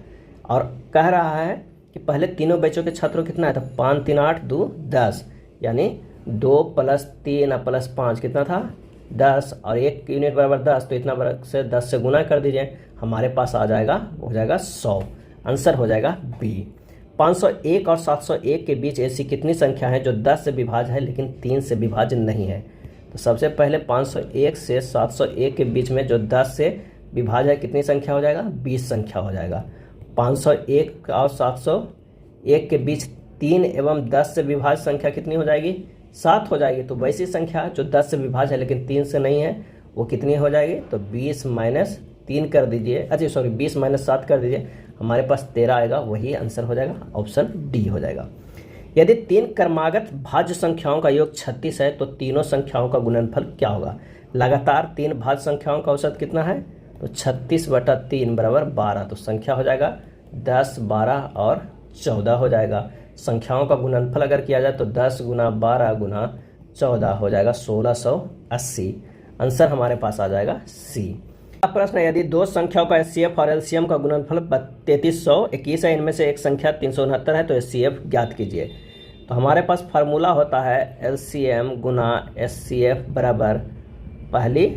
और कह रहा है कि पहले तीनों बैचों के छात्रों कितना है? तो 5, 3, 8, 2, 10, यानी 2 + 3 + 5 कितना था? 10। और 1 यूनिट बराबर 10, तो इतना बराबर से 10 से गुना कर दीजिए, हमारे पास आ जाएगा, हो जाएगा 100। आंसर हो जाएगा बी। 501 और 701 के बीच ऐसी कितनी संख्या है जो 10 से विभाज्य है लेकिन 3 से विभाज्य नहीं है? तो सबसे पहले 501 से 701 के बीच में जो 10 से विभाज्य है कितनी संख्या हो जाएगा? 20 संख्या हो जाएगा। 501 और 701 के बीच 3 एवं 10 से विभाज्य संख्या कितनी हो जाएगी? 7 हो जाएगी। तो वैसी संख्या जो 10 से विभाज्य है लेकिन 3 से नहीं है, वो कितनी हो जाएगी? तो 20 - 3 कर दीजिए, 20 - 7 कर दीजिए, हमारे पास 13 आएगा। वही आंसर हो जाएगा, ऑप्शन डी हो जाएगा। यदि 3 क्रमागत भाज्य संख्याओं का योग 36 है तो तीनों संख्याओं का गुणनफल क्या होगा? लगातार 3 भाज्य संख्याओं का औसत कितना है? तो 36/3 बराबर 12। तो संख्या हो जाएगा 10, 12 और 14 हो जाएगा। संख्याओं का गुणनफल अगर किया जाए तो 10 × 12 × 14 हो जाएगा 1680। आंसर हमारे पास आ जाएगा सी। अब प्रश्न है, यदि 2 संख्याओं का एचसीएफ और एलसीएम का गुणनफल 3321 है, इनमें से एक संख्या 369 है, तो एचसीएफ ज्ञात कीजिए। तो हमारे पास फार्मूला होता है एलसीएम × एचसीएफ बराबर पहली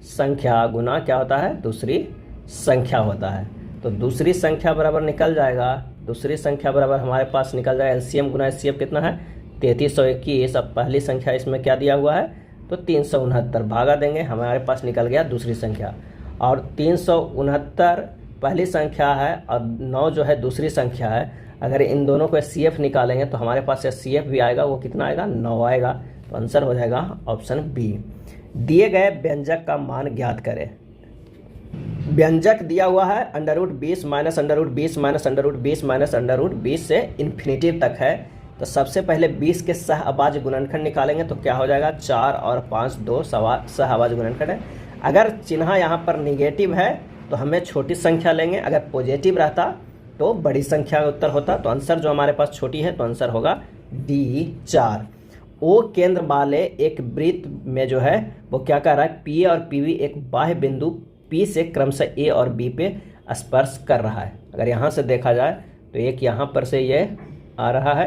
संख्या गुना क्या होता है? दूसरी संख्या होता है। तो दूसरी संख्या बराबर निकल जाएगा, दूसरी संख्या बराबर हमारे पास निकल जाएगा एलसीएम × एचसीएफ कितना है? 3321। अब पहली संख्या इसमें क्या दिया हुआ है? तो 369 भागा देंगे, हमारे पास निकल गया दूसरी संख्या। और 369 पहली संख्या है और 9 जो है दूसरी संख्या है। अगर इन दोनों को एचसीएफ निकालेंगे तो हमारे पास एचसीएफ भी आएगा, वो कितना आएगा? 9 आएगा। तो आंसर हो जाएगा ऑप्शन बी। दिए गए व्यंजक का मान ज्ञात करें। व्यंजक दिया हुआ है √20 - √20 - √20 - √20 से इन्फिनिटी तक है। तो सबसे पहले 20 के सहअभाज्य गुणनखंड निकालेंगे तो क्या हो जाएगा? 4 और 5 2 सहअभाज्य गुणनखंड है। अगर चिन्ह यहाँ पर निगेटिव है तो हमें छोटी संख्या लेंगे, अगर पॉजिटिव रहता तो बड़ी संख्या का उत्तर होता। तो आंसर जो हमारे पास छोटी है तो आंसर होगा डी 4। ओ केंद्र वाले एक वृत्त में जो है वो क्या कर रहा है? पी और पीवी एक बाह्य बिंदु पी से क्रमशः ए और बी पे स्पर्श कर रहा है। अगर यहाँ से देखा जाए तो एक यहाँ पर से ये आ रहा है,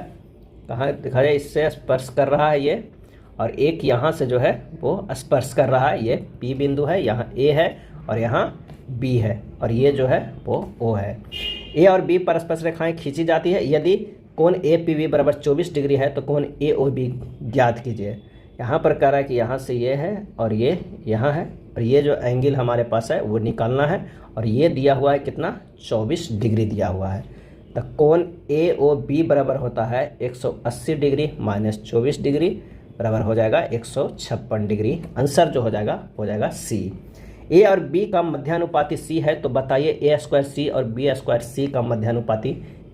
कहाँ देखा जाए, इससे स्पर्श कर रहा है ये, और एक यहाँ से जो है वो स्पर्श कर रहा है। ये पी बिंदु है, यहाँ ए है और यहाँ बी है, और ये जो है वो ओ है। ए और बी पर स्पर्श रेखाएं खींची जाती है। यदि कोण ए पी वी बराबर 24 डिग्री है तो कोण ए ओ बी ज्ञात कीजिए। यहाँ पर कह रहा है कि यहाँ से ये है और ये यहाँ है, और ये जो एंगल हमारे पास है वो निकालना है, और ये दिया हुआ है कितना? 24 डिग्री दिया हुआ है। तो कोण ए ओ बी बराबर होता है 180 डिग्री - 24 डिग्री बराबर हो जाएगा 156 डिग्री। आंसर जो हो जाएगा सी। ए और बी का मध्यानुपाती सी है, तो बताइए a² सी और b² सी का मध्यानुपाती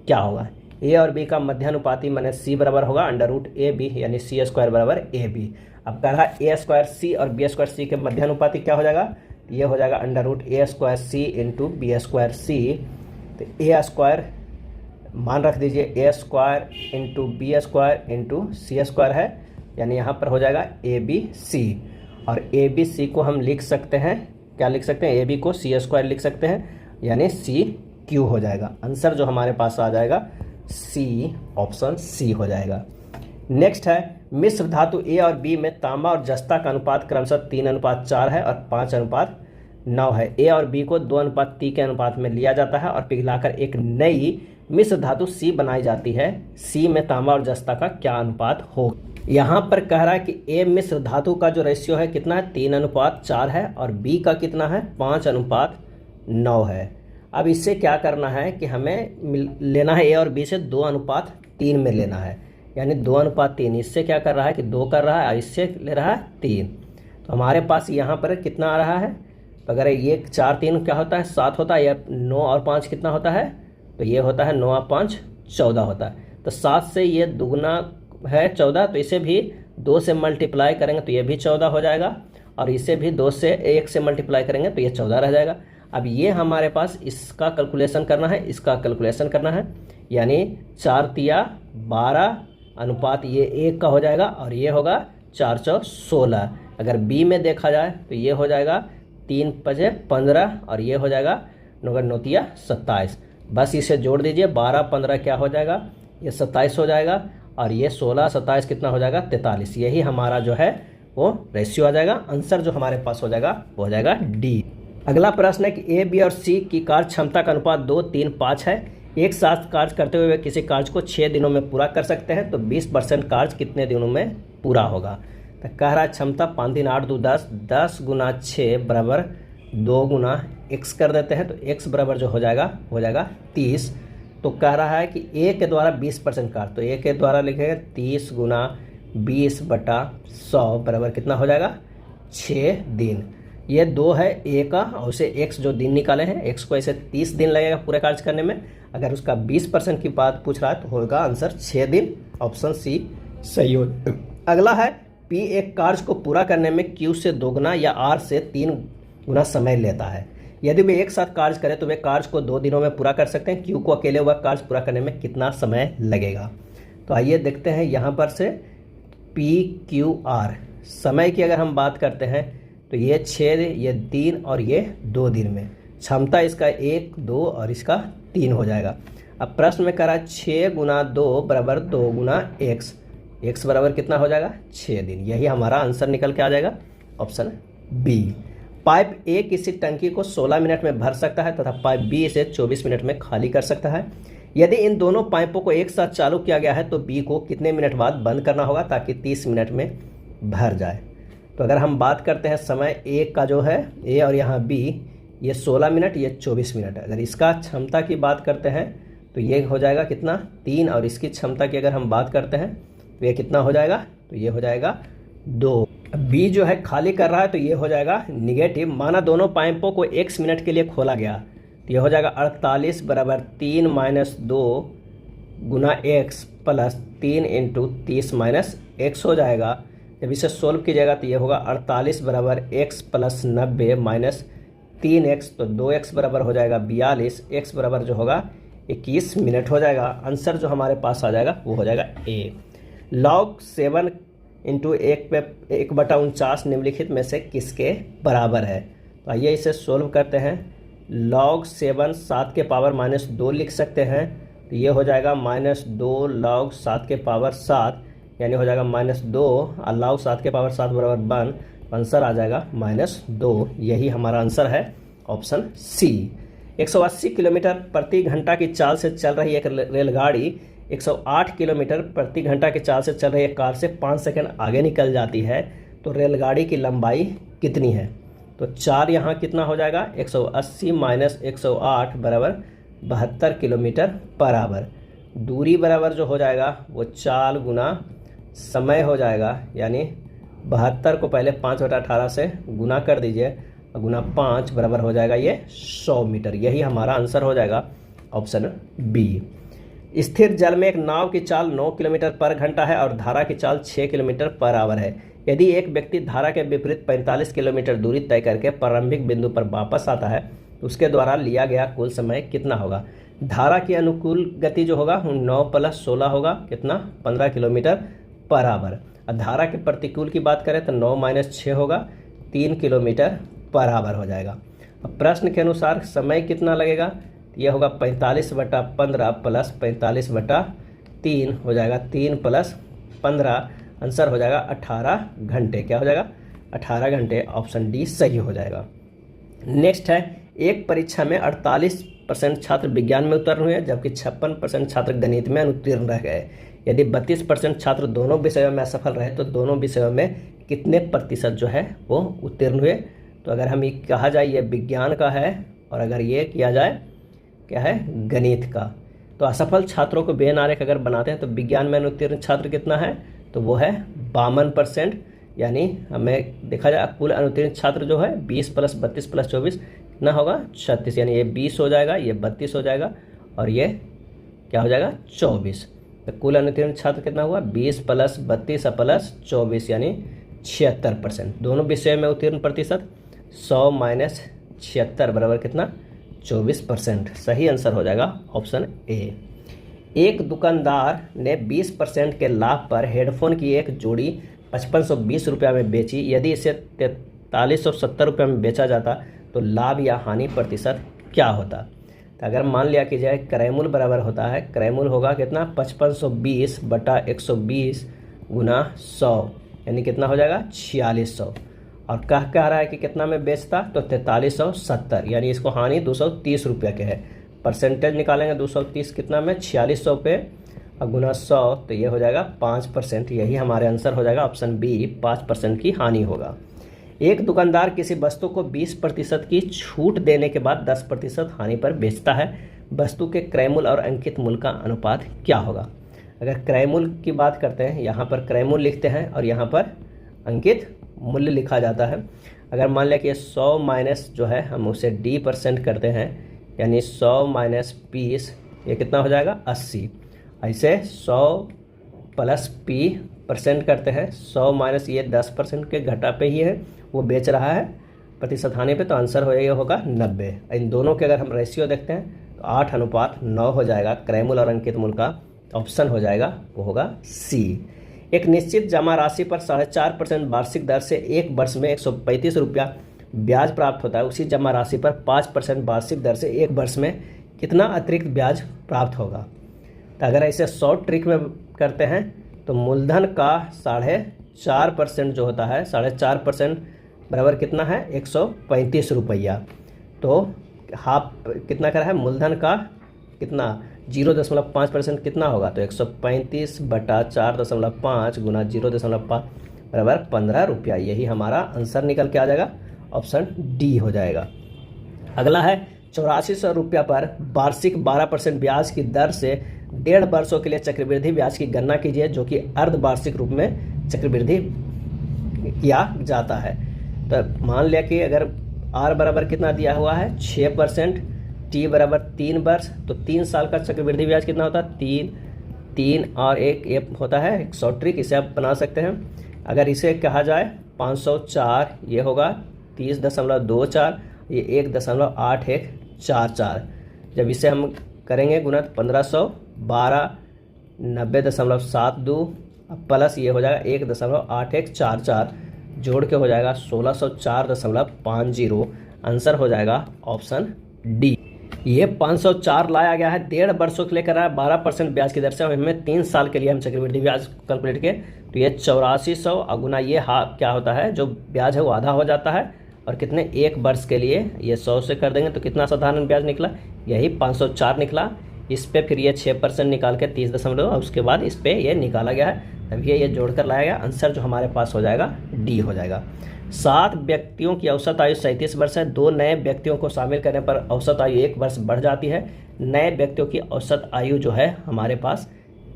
क्या होगा? ए और बी का मध्यानुपाती माने सी बराबर होगा √AB, यानी c² बराबर AB। अब कह रहा है a² सी और b² सी के मध्यानुपाती क्या हो जाएगा? ये हो जाएगा √a² सी × b² सी। तो a² मान रख दीजिए, a² × b² × c² है, यानी यहाँ पर हो जाएगा ABC। और ABC को हम लिख सकते हैं, क्या लिख सकते हैं? AB को c² लिख सकते हैं, यानी CQ हो जाएगा। आंसर जो हमारे पास आ जाएगा सी, ऑप्शन सी हो जाएगा। नेक्स्ट है, मिश्र धातु ए और बी में तांबा और जस्ता का अनुपात क्रमशः 3:4 है और 5:2 9 है। ए और बी को 2:3 के अनुपात में लिया जाता है और पिघलाकर एक नई मिश्र धातु सी बनाई जाती है। सी में तांबा और जस्ता का क्या अनुपात हो। यहाँ पर कह रहा है कि ए मिश्र धातु का जो रेशियो है कितना है, 3:4 है और बी का कितना है, 5:9 है। अब इससे क्या करना है कि हमें लेना है ए और बी से 2:3 में लेना है, यानी 2:3। इससे क्या कर रहा है कि 2 कर रहा है और इससे ले रहा है 3। तो हमारे पास यहाँ पर कितना आ रहा है, तो अगर ये 4 3 क्या होता है, 7 होता है, या 9 और 5 कितना होता है, तो ये होता है 9 और 5 14 होता है। तो 7 से ये दुगना है 14, तो इसे भी 2 से मल्टीप्लाई करेंगे तो ये भी 14 हो जाएगा, और इसे भी 2 से 1 से मल्टीप्लाई करेंगे तो ये 14 रह जाएगा। अब ये हमारे पास इसका कैलकुलेशन करना है, इसका कैलकुलेशन करना है, यानी 4 तिया 12 अनुपात ये 1 का हो जाएगा, और ये होगा 4 चौ 16। अगर बी में देखा जाए तो ये हो जाएगा 3 5 15 और ये हो जाएगा 9 9 तिया 27। बस इसे जोड़ दीजिए, 12 15 क्या हो जाएगा, ये 27 हो जाएगा, और ये 16 27 कितना हो जाएगा, 43। यही हमारा जो है वो रेशियो आ जाएगा। आंसर जो हमारे पास हो जाएगा वो हो जाएगा डी। अगला प्रश्न है कि ए बी और सी की कार्य क्षमता का अनुपात 2 3 5 है। एक साथ कार्य करते हुए वे किसी कार्य को 6 दिनों में पूरा कर सकते हैं, तो 20% कार्य कितने दिनों में पूरा होगा। तो कह रहा है क्षमता 5 3 8 2 10, 10 गुना 6 बराबर 2 गुना x कर देते हैं, तो x बराबर जो हो जाएगा 30। तो कह रहा है कि ए के द्वारा 20% कार्य, तो ए के द्वारा लिखेंगे 30 गुना 20/100 बराबर कितना हो जाएगा, 6 दिन। ये 2 है ए का, और उसे x जो दिन निकाले हैं, x को ऐसे 30 दिन लगेगा पूरे कार्य करने में। अगर उसका 20% की बात पूछ रहा है तो होगा आंसर 6 दिन, ऑप्शन सी सही हो। अगला है पी एक कार्य को पूरा करने में क्यू से 2 गुना या आर से 3 गुना समय लेता है। यदि वे एक साथ कार्य करें तो वे कार्य को 2 दिनों में पूरा कर सकते हैं। क्यू को अकेले वह कार्य पूरा करने में कितना समय लगेगा। तो आइए देखते हैं यहाँ पर से पी क्यू आर। समय की अगर हम बात करते हैं तो ये 6, ये 3 और ये 2 दिन में। क्षमता इसका 1 2 और इसका 3 हो जाएगा। अब प्रश्न में करा 6 गुना 2 बराबर 2 गुना x, x बराबर कितना हो जाएगा, 6 दिन। यही हमारा आंसर निकल के आ जाएगा, ऑप्शन बी। पाइप ए किसी टंकी को 16 मिनट में भर सकता है तथा पाइप बी इसे 24 मिनट में खाली कर सकता है। यदि इन दोनों पाइपों को एक साथ चालू किया गया है तो बी को कितने मिनट बाद बंद करना होगा ताकि 30 मिनट में भर जाए। तो अगर हम बात करते हैं समय ए का जो है, ए और यहाँ बी, ये 16 मिनट, ये 24 मिनट है। अगर इसका क्षमता की बात करते हैं तो ये हो जाएगा कितना, 3, और इसकी क्षमता की अगर हम बात करते हैं तो ये कितना हो जाएगा, तो ये हो जाएगा 2। बी जो है खाली कर रहा है तो ये हो जाएगा निगेटिव। माना दोनों पाइपों को x मिनट के लिए खोला गया तो ये हो जाएगा 48 बराबर 3 - 2 गुना x प्लस 3 × 30 - x हो जाएगा। जब इसे सोल्व कीजिएगा तो ये होगा 48 बराबर x प्लस 90 - 3x, तो 2x बराबर हो जाएगा 42, x बराबर जो होगा 21 मिनट हो जाएगा। आंसर जो हमारे पास आ जाएगा वो हो जाएगा ए। log 7 × 1/49 निम्नलिखित में से किसके बराबर है। तो आइए इसे सोल्व करते हैं। log 7 7 के पावर -2 लिख सकते हैं, तो ये हो जाएगा -2 log 7 के पावर 7, यानी हो जाएगा -2 और log 7 के पावर 7 बराबर 1, आंसर आ जाएगा -2। यही हमारा आंसर है, ऑप्शन सी। 180 किलोमीटर प्रति घंटा की चाल से चल रही एक रेलगाड़ी 108 किलोमीटर प्रति घंटा की चाल से चल रही एक कार से 5 सेकंड आगे निकल जाती है, तो रेलगाड़ी की लंबाई कितनी है। तो 4 यहाँ कितना हो जाएगा, 180 - 108 बराबर 72 किलोमीटर बराबर। दूरी बराबर जो हो जाएगा वो 4 गुना समय हो जाएगा, यानी 72 को पहले 5/18 से गुना कर दीजिए, और गुना 5 बराबर हो जाएगा ये 100 मीटर। यही हमारा आंसर हो जाएगा, ऑप्शन बी। स्थिर जल में एक नाव की चाल 9 किलोमीटर पर घंटा है और धारा की चाल 6 किलोमीटर पर आवर है। यदि एक व्यक्ति धारा के विपरीत 45 किलोमीटर दूरी तय करके प्रारंभिक बिंदु पर वापस आता है तो उसके द्वारा लिया गया कुल समय कितना होगा। धारा की अनुकूल गति जो होगा 9 + 16 होगा, कितना, 15 किलोमीटर पर आवर। और धारा के प्रतिकूल की बात करें तो 9 - 6 होगा, 3 किलोमीटर पर आवर हो जाएगा। अब प्रश्न के अनुसार समय कितना लगेगा, यह होगा 45/15 प्लस 45/3 हो जाएगा, 3 + 15, आंसर हो जाएगा 18 घंटे। क्या हो जाएगा, 18 घंटे। ऑप्शन डी सही हो जाएगा। नेक्स्ट है, एक परीक्षा में 48% छात्र विज्ञान में उत्तीर्ण हुए जबकि 56% छात्र गणित में अनुत्तीर्ण रह गए। यदि 32% छात्र दोनों विषयों में असफल रहे तो दोनों विषयों में कितने प्रतिशत जो है वो उत्तीर्ण हुए। तो अगर हम ये कहा जाए ये विज्ञान का है और अगर ये किया जाए क्या है गणित का, तो असफल छात्रों को बेनारेख अगर बनाते हैं तो विज्ञान में अनुत्तीर्ण छात्र कितना है, तो वो है 52%। यानी हमें देखा जाए कुल अनुत्तीर्ण छात्र जो है 20 + 32 + 24 कितना होगा 36, यानी ये 20 हो जाएगा, ये 32 हो जाएगा और ये क्या हो जाएगा 24। तो कुल अनुत्तीर्ण छात्र कितना हुआ 20 + 32 + 24 यानी 76%। दोनों विषयों में उत्तीर्ण प्रतिशत 100 - 76 बराबर कितना 24%। सही आंसर हो जाएगा ऑप्शन ए। एक दुकानदार ने 20% के लाभ पर हेडफोन की एक जोड़ी 5520 रुपये में बेची। यदि इसे 4370 रुपये में बेचा जाता तो लाभ या हानि प्रतिशत क्या होता। तो अगर मान लिया कि जाए क्रयमूल्य बराबर होता है, क्रयमूल्य होगा कितना 5520 बटा 120 गुना 100 यानी कितना हो जाएगा 4600। और कह रहा है कि कितना में बेचता, तो 4370 यानी इसको हानि 230 रुपये के है। परसेंटेज निकालेंगे 230 कितना में 4600 पे और गुना 100 तो ये हो जाएगा 5%। यही हमारे आंसर हो जाएगा ऑप्शन बी, 5% की हानि होगा। एक दुकानदार किसी वस्तु को 20% की छूट देने के बाद 10% हानि पर बेचता है। वस्तु के क्रय मूल्य और अंकित मूल्य का अनुपात क्या होगा। अगर क्रय मूल्य की बात करते हैं, यहाँ पर क्रय मूल्य लिखते हैं और यहाँ पर अंकित मूल्य लिखा जाता है। अगर मान लिया कि 100 माइनस जो है हम उसे d% करते हैं यानी 100 - 20 ये कितना हो जाएगा 80। ऐसे 100 + p% करते हैं, 100 माइनस ये 10% के घटा पे ही है वो बेच रहा है प्रतिशत हानि पे, तो आंसर होगा 90। इन दोनों के अगर हम रेशियो देखते हैं तो 8:9 हो जाएगा। क्रय मूल्य और अंकित मूल्य का ऑप्शन हो जाएगा वो होगा सी। एक निश्चित जमा राशि पर 4.5% वार्षिक दर से एक वर्ष में 135 रुपया ब्याज प्राप्त होता है। उसी जमा राशि पर 5% वार्षिक दर से एक वर्ष में कितना अतिरिक्त ब्याज प्राप्त होगा। तो अगर ऐसे शॉर्ट ट्रिक में करते हैं तो मूलधन का 4.5% जो होता है 4.5% बराबर कितना है 135 रुपया। तो हाफ कितना कर रहा है मूलधन का कितना 0.5% कितना होगा, तो 135 बटा 4.5 गुना 0.5 बराबर 15 रुपया। यही हमारा आंसर निकल के आ जाएगा, ऑप्शन डी हो जाएगा। अगला है 8400 रुपया पर वार्षिक 12% ब्याज की दर से 1.5 वर्षों के लिए चक्रवृद्धि ब्याज की गणना कीजिए जो कि अर्धवार्षिक रूप में चक्रवृद्धि किया जाता है। तो मान लिया कि अगर आर बराबर कितना दिया हुआ है 6%, टी बराबर 3 वर्ष, तो 3 साल का चक्रवृद्धि ब्याज कितना होता है 3 और एक ये होता है 100 ट्रिक, इसे आप बना सकते हैं। अगर इसे कहा जाए 504 ये होगा 30.24, ये 1.8144। जब इसे हम करेंगे गुना 1512 90.72 प्लस ये हो जाएगा 1.8144 जोड़ के हो जाएगा 1604.50। आंसर हो जाएगा ऑप्शन डी। ये 504 लाया गया है 1.5 वर्षों के लिए कर रहा है 12% ब्याज की दर से, और इनमें 3 साल के लिए हम चक्रवृद्धि ब्याज कैलकुलेट किए तो ये 8400 अगुना ये क्या होता है जो ब्याज है वो आधा हो जाता है, और कितने 1 वर्ष के लिए ये 100 से कर देंगे तो कितना साधारण ब्याज निकला यही 504 निकला। इस पे फिर ये 6% निकाल के 30 और उसके बाद इस पे ये निकाला गया है, तभी ये जोड़कर लाया गया। आंसर जो हमारे पास हो जाएगा डी हो जाएगा। 7 व्यक्तियों की औसत आयु 37 वर्ष है। 2 नए व्यक्तियों को शामिल करने पर औसत आयु 1 वर्ष बढ़ जाती है। नए व्यक्तियों की औसत आयु जो है हमारे पास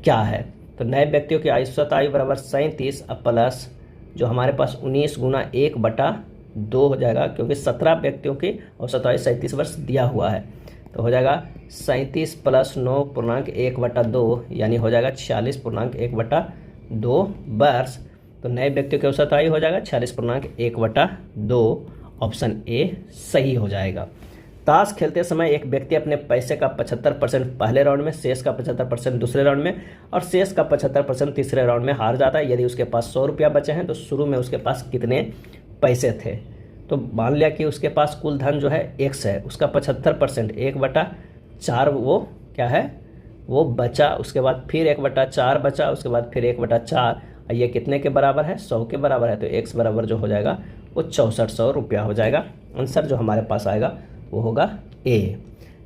क्या है, तो नए व्यक्तियों की औसत आयु बराबर 37 प्लस जो हमारे पास 19 गुना 1/2 हो जाएगा, क्योंकि 17 व्यक्तियों की औसत आयु 37 वर्ष दिया हुआ है, तो हो जाएगा 37 + 9.1/2 यानी हो जाएगा 46.1/2 वर्ष। तो नए व्यक्तियों की औसत आयु हो जाएगा 46.1/2, ऑप्शन ए सही हो जाएगा। ताश खेलते समय एक व्यक्ति अपने पैसे का 75% पहले राउंड में, शेष का 75% दूसरे राउंड में और शेष का 75% तीसरे राउंड में हार जाता है। यदि उसके पास 100 रुपया बचे हैं तो शुरू में उसके पास कितने पैसे थे। तो मान लिया कि उसके पास कुल धन जो है x है, उसका 75% 1/4 वो क्या है वो बचा, उसके बाद फिर 1/4 बचा, उसके बाद फिर 1/4, ये कितने के बराबर है 100 के बराबर है, तो x बराबर जो हो जाएगा वो 6400 रुपया हो जाएगा। आंसर जो हमारे पास आएगा वो होगा ए।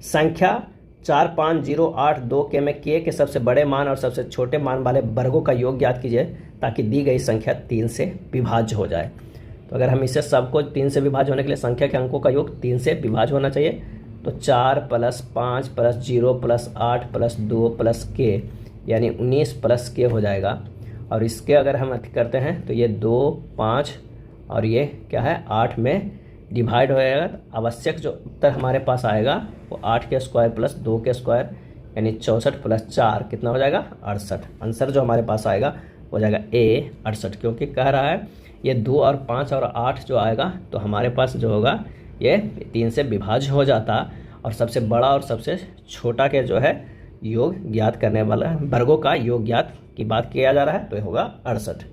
संख्या 45082 के में के सबसे बड़े मान और सबसे छोटे मान वाले वर्गों का योग ज्ञात कीजिए ताकि दी गई संख्या 3 से विभाज्य हो जाए। तो अगर हम इसे सबको 3 से विभाज्य होने के लिए संख्या के अंकों का योग 3 से विभाज्य होना चाहिए। तो 4 + 5 + 0 + 8 + 2 + k यानी 19 + k हो जाएगा। और इसके अगर हम करते हैं तो ये 2, 5 और ये क्या है 8 में डिवाइड हो जाएगा। आवश्यक जो उत्तर हमारे पास आएगा वो 8 के स्क्वायर + 2 के स्क्वायर यानी 64 + 4 कितना हो जाएगा 68। आंसर जो हमारे पास आएगा हो जाएगा ए 68, क्योंकि कह रहा है ये 2 और 5 और 8 जो आएगा तो हमारे पास जो होगा ये 3 से विभाज्य हो जाता और सबसे बड़ा और सबसे छोटा के जो है योग ज्ञात करने वाला वर्गों का योग ज्ञात की बात किया जा रहा है, तो ये होगा 68।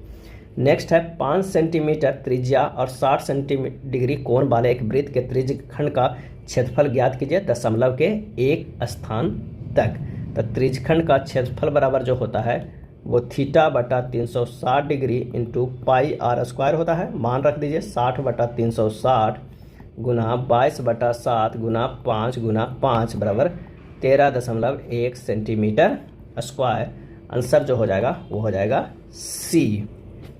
नेक्स्ट है 5 सेंटीमीटर त्रिज्या और 60 डिग्री कोण वाले एक वृत्त के त्रिज्य खंड का क्षेत्रफल ज्ञात कीजिए दशमलव के एक स्थान तक। तो त्रिज्य खंड का क्षेत्रफल बराबर जो होता है वो θ/360 डिग्री इंटू πr² होता है। मान रख दीजिए 60/360 गुना 22/7 गुना 5 गुना 5 बराबर 13.1 सेंटीमीटर स्क्वायर। आंसर जो हो जाएगा वो हो जाएगा सी।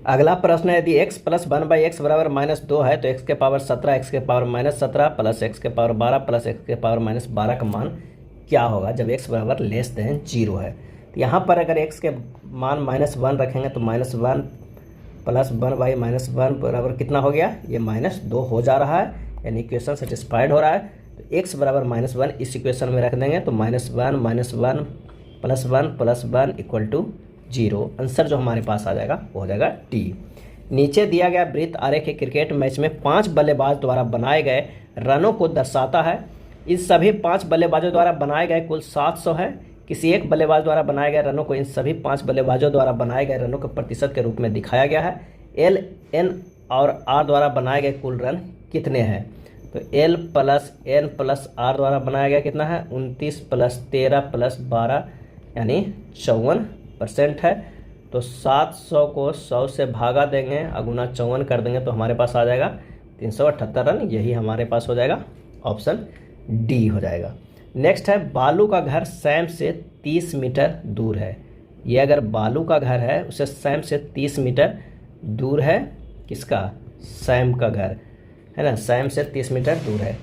अगला प्रश्न है यदि x + 1/x बराबर -2 है तो x के पावर 17 x के पावर -17 प्लस x के पावर 12 प्लस x के पावर -12 का मान क्या होगा जब x बराबर <0 है। तो यहाँ पर अगर x के मान -1 रखेंगे तो -1 प्लस 1/-1 बराबर कितना हो गया, ये -2 हो जा रहा है, यानी इक्वेशन सेटिस्फाइड हो रहा है। तो x बराबर -1 इस इक्वेशन में रख देंगे तो -1 -1 + 1 + 1 = 0। आंसर जो हमारे पास आ जाएगा वो हो जाएगा टी। नीचे दिया गया वृत्त आरेख एक क्रिकेट मैच में 5 बल्लेबाज द्वारा बनाए गए रनों को दर्शाता है। इस सभी 5 बल्लेबाजों द्वारा बनाए गए कुल 700 है। किसी एक बल्लेबाज द्वारा बनाए गए रनों को इन सभी 5 बल्लेबाजों द्वारा बनाए गए रनों के प्रतिशत के रूप में दिखाया गया है। एल, एन और आर द्वारा बनाए गए कुल रन कितने हैं। तो एल + एन + आर द्वारा बनाया गया कितना है 29 + 13 + 12 यानी 54% है। तो 700 को 100 से भागा देंगे और गुना 54 कर देंगे तो हमारे पास आ जाएगा 378 रन। यही हमारे पास हो जाएगा ऑप्शन डी हो जाएगा। नेक्स्ट है बालू का घर सैम से 30 मीटर दूर है। ये अगर बालू का घर है उसे सैम से 30 मीटर दूर है, किसका, सैम का घर है ना, सैम से 30 मीटर दूर है।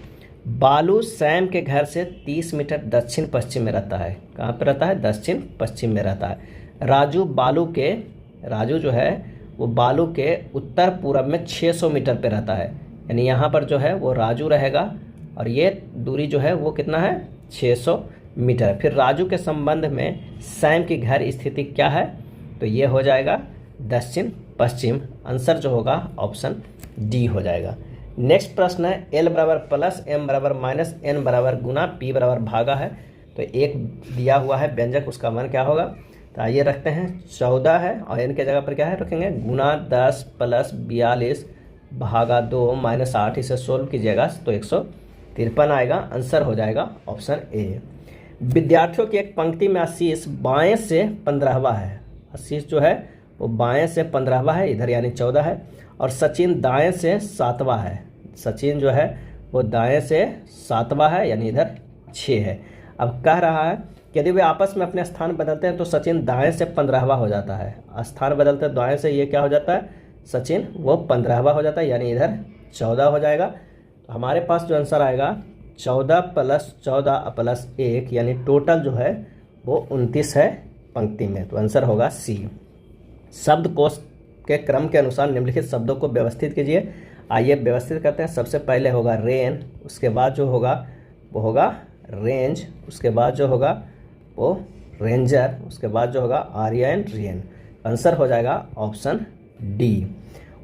बालू सैम के घर से 30 मीटर दक्षिण पश्चिम में रहता है। कहाँ पे रहता है, दक्षिण पश्चिम में रहता है। राजू जो है वो बालू के उत्तर पूर्व में 600 मीटर पे रहता है, यानी यहाँ पर जो है वो राजू रहेगा और ये दूरी जो है वो कितना है 600 मीटर। फिर राजू के संबंध में सैम की घर स्थिति क्या है, तो ये हो जाएगा दक्षिण पश्चिम। आंसर जो होगा ऑप्शन डी हो जाएगा। नेक्स्ट प्रश्न है एल बराबर प्लस एम बराबर माइनस एन बराबर गुना पी बराबर भागा है। तो एक दिया हुआ है व्यंजक, उसका मान क्या होगा। तो आइए रखते हैं 14 है और एन के जगह पर क्या है रखेंगे गुना 10 प्लस 42 भागा 2 माइनस 8। इसे सोल्व कीजिएगा तो 153 आएगा। आंसर हो जाएगा ऑप्शन ए। विद्यार्थियों की एक पंक्ति में आशीष बाएं से 15वां है। आशीष जो है वो बाएं से 15वां है, इधर यानी 14 है। और सचिन दाएं से 7वां है। सचिन जो है वो दाएं से 7वां है, यानी इधर 6 है। अब कह रहा है कि यदि वे आपस में अपने स्थान बदलते हैं तो सचिन दाएं से 15वां हो जाता है। स्थान बदलते दाएं से, ये क्या हो जाता है, सचिन वो 15वां हो जाता है, यानी इधर 14 हो जाएगा। तो हमारे पास जो आंसर आएगा 14 प्लस 14 प्लस 1, यानी टोटल जो है वो 29 है पंक्ति में। तो आंसर होगा सी। शब्दकोश के क्रम के अनुसार निम्नलिखित शब्दों को व्यवस्थित कीजिए। आइए व्यवस्थित करते हैं। सबसे पहले होगा रेन, उसके बाद जो होगा वो होगा रेंज, उसके बाद जो होगा वो रेंजर, उसके बाद जो होगा आर्यन रियन। आंसर हो जाएगा ऑप्शन डी।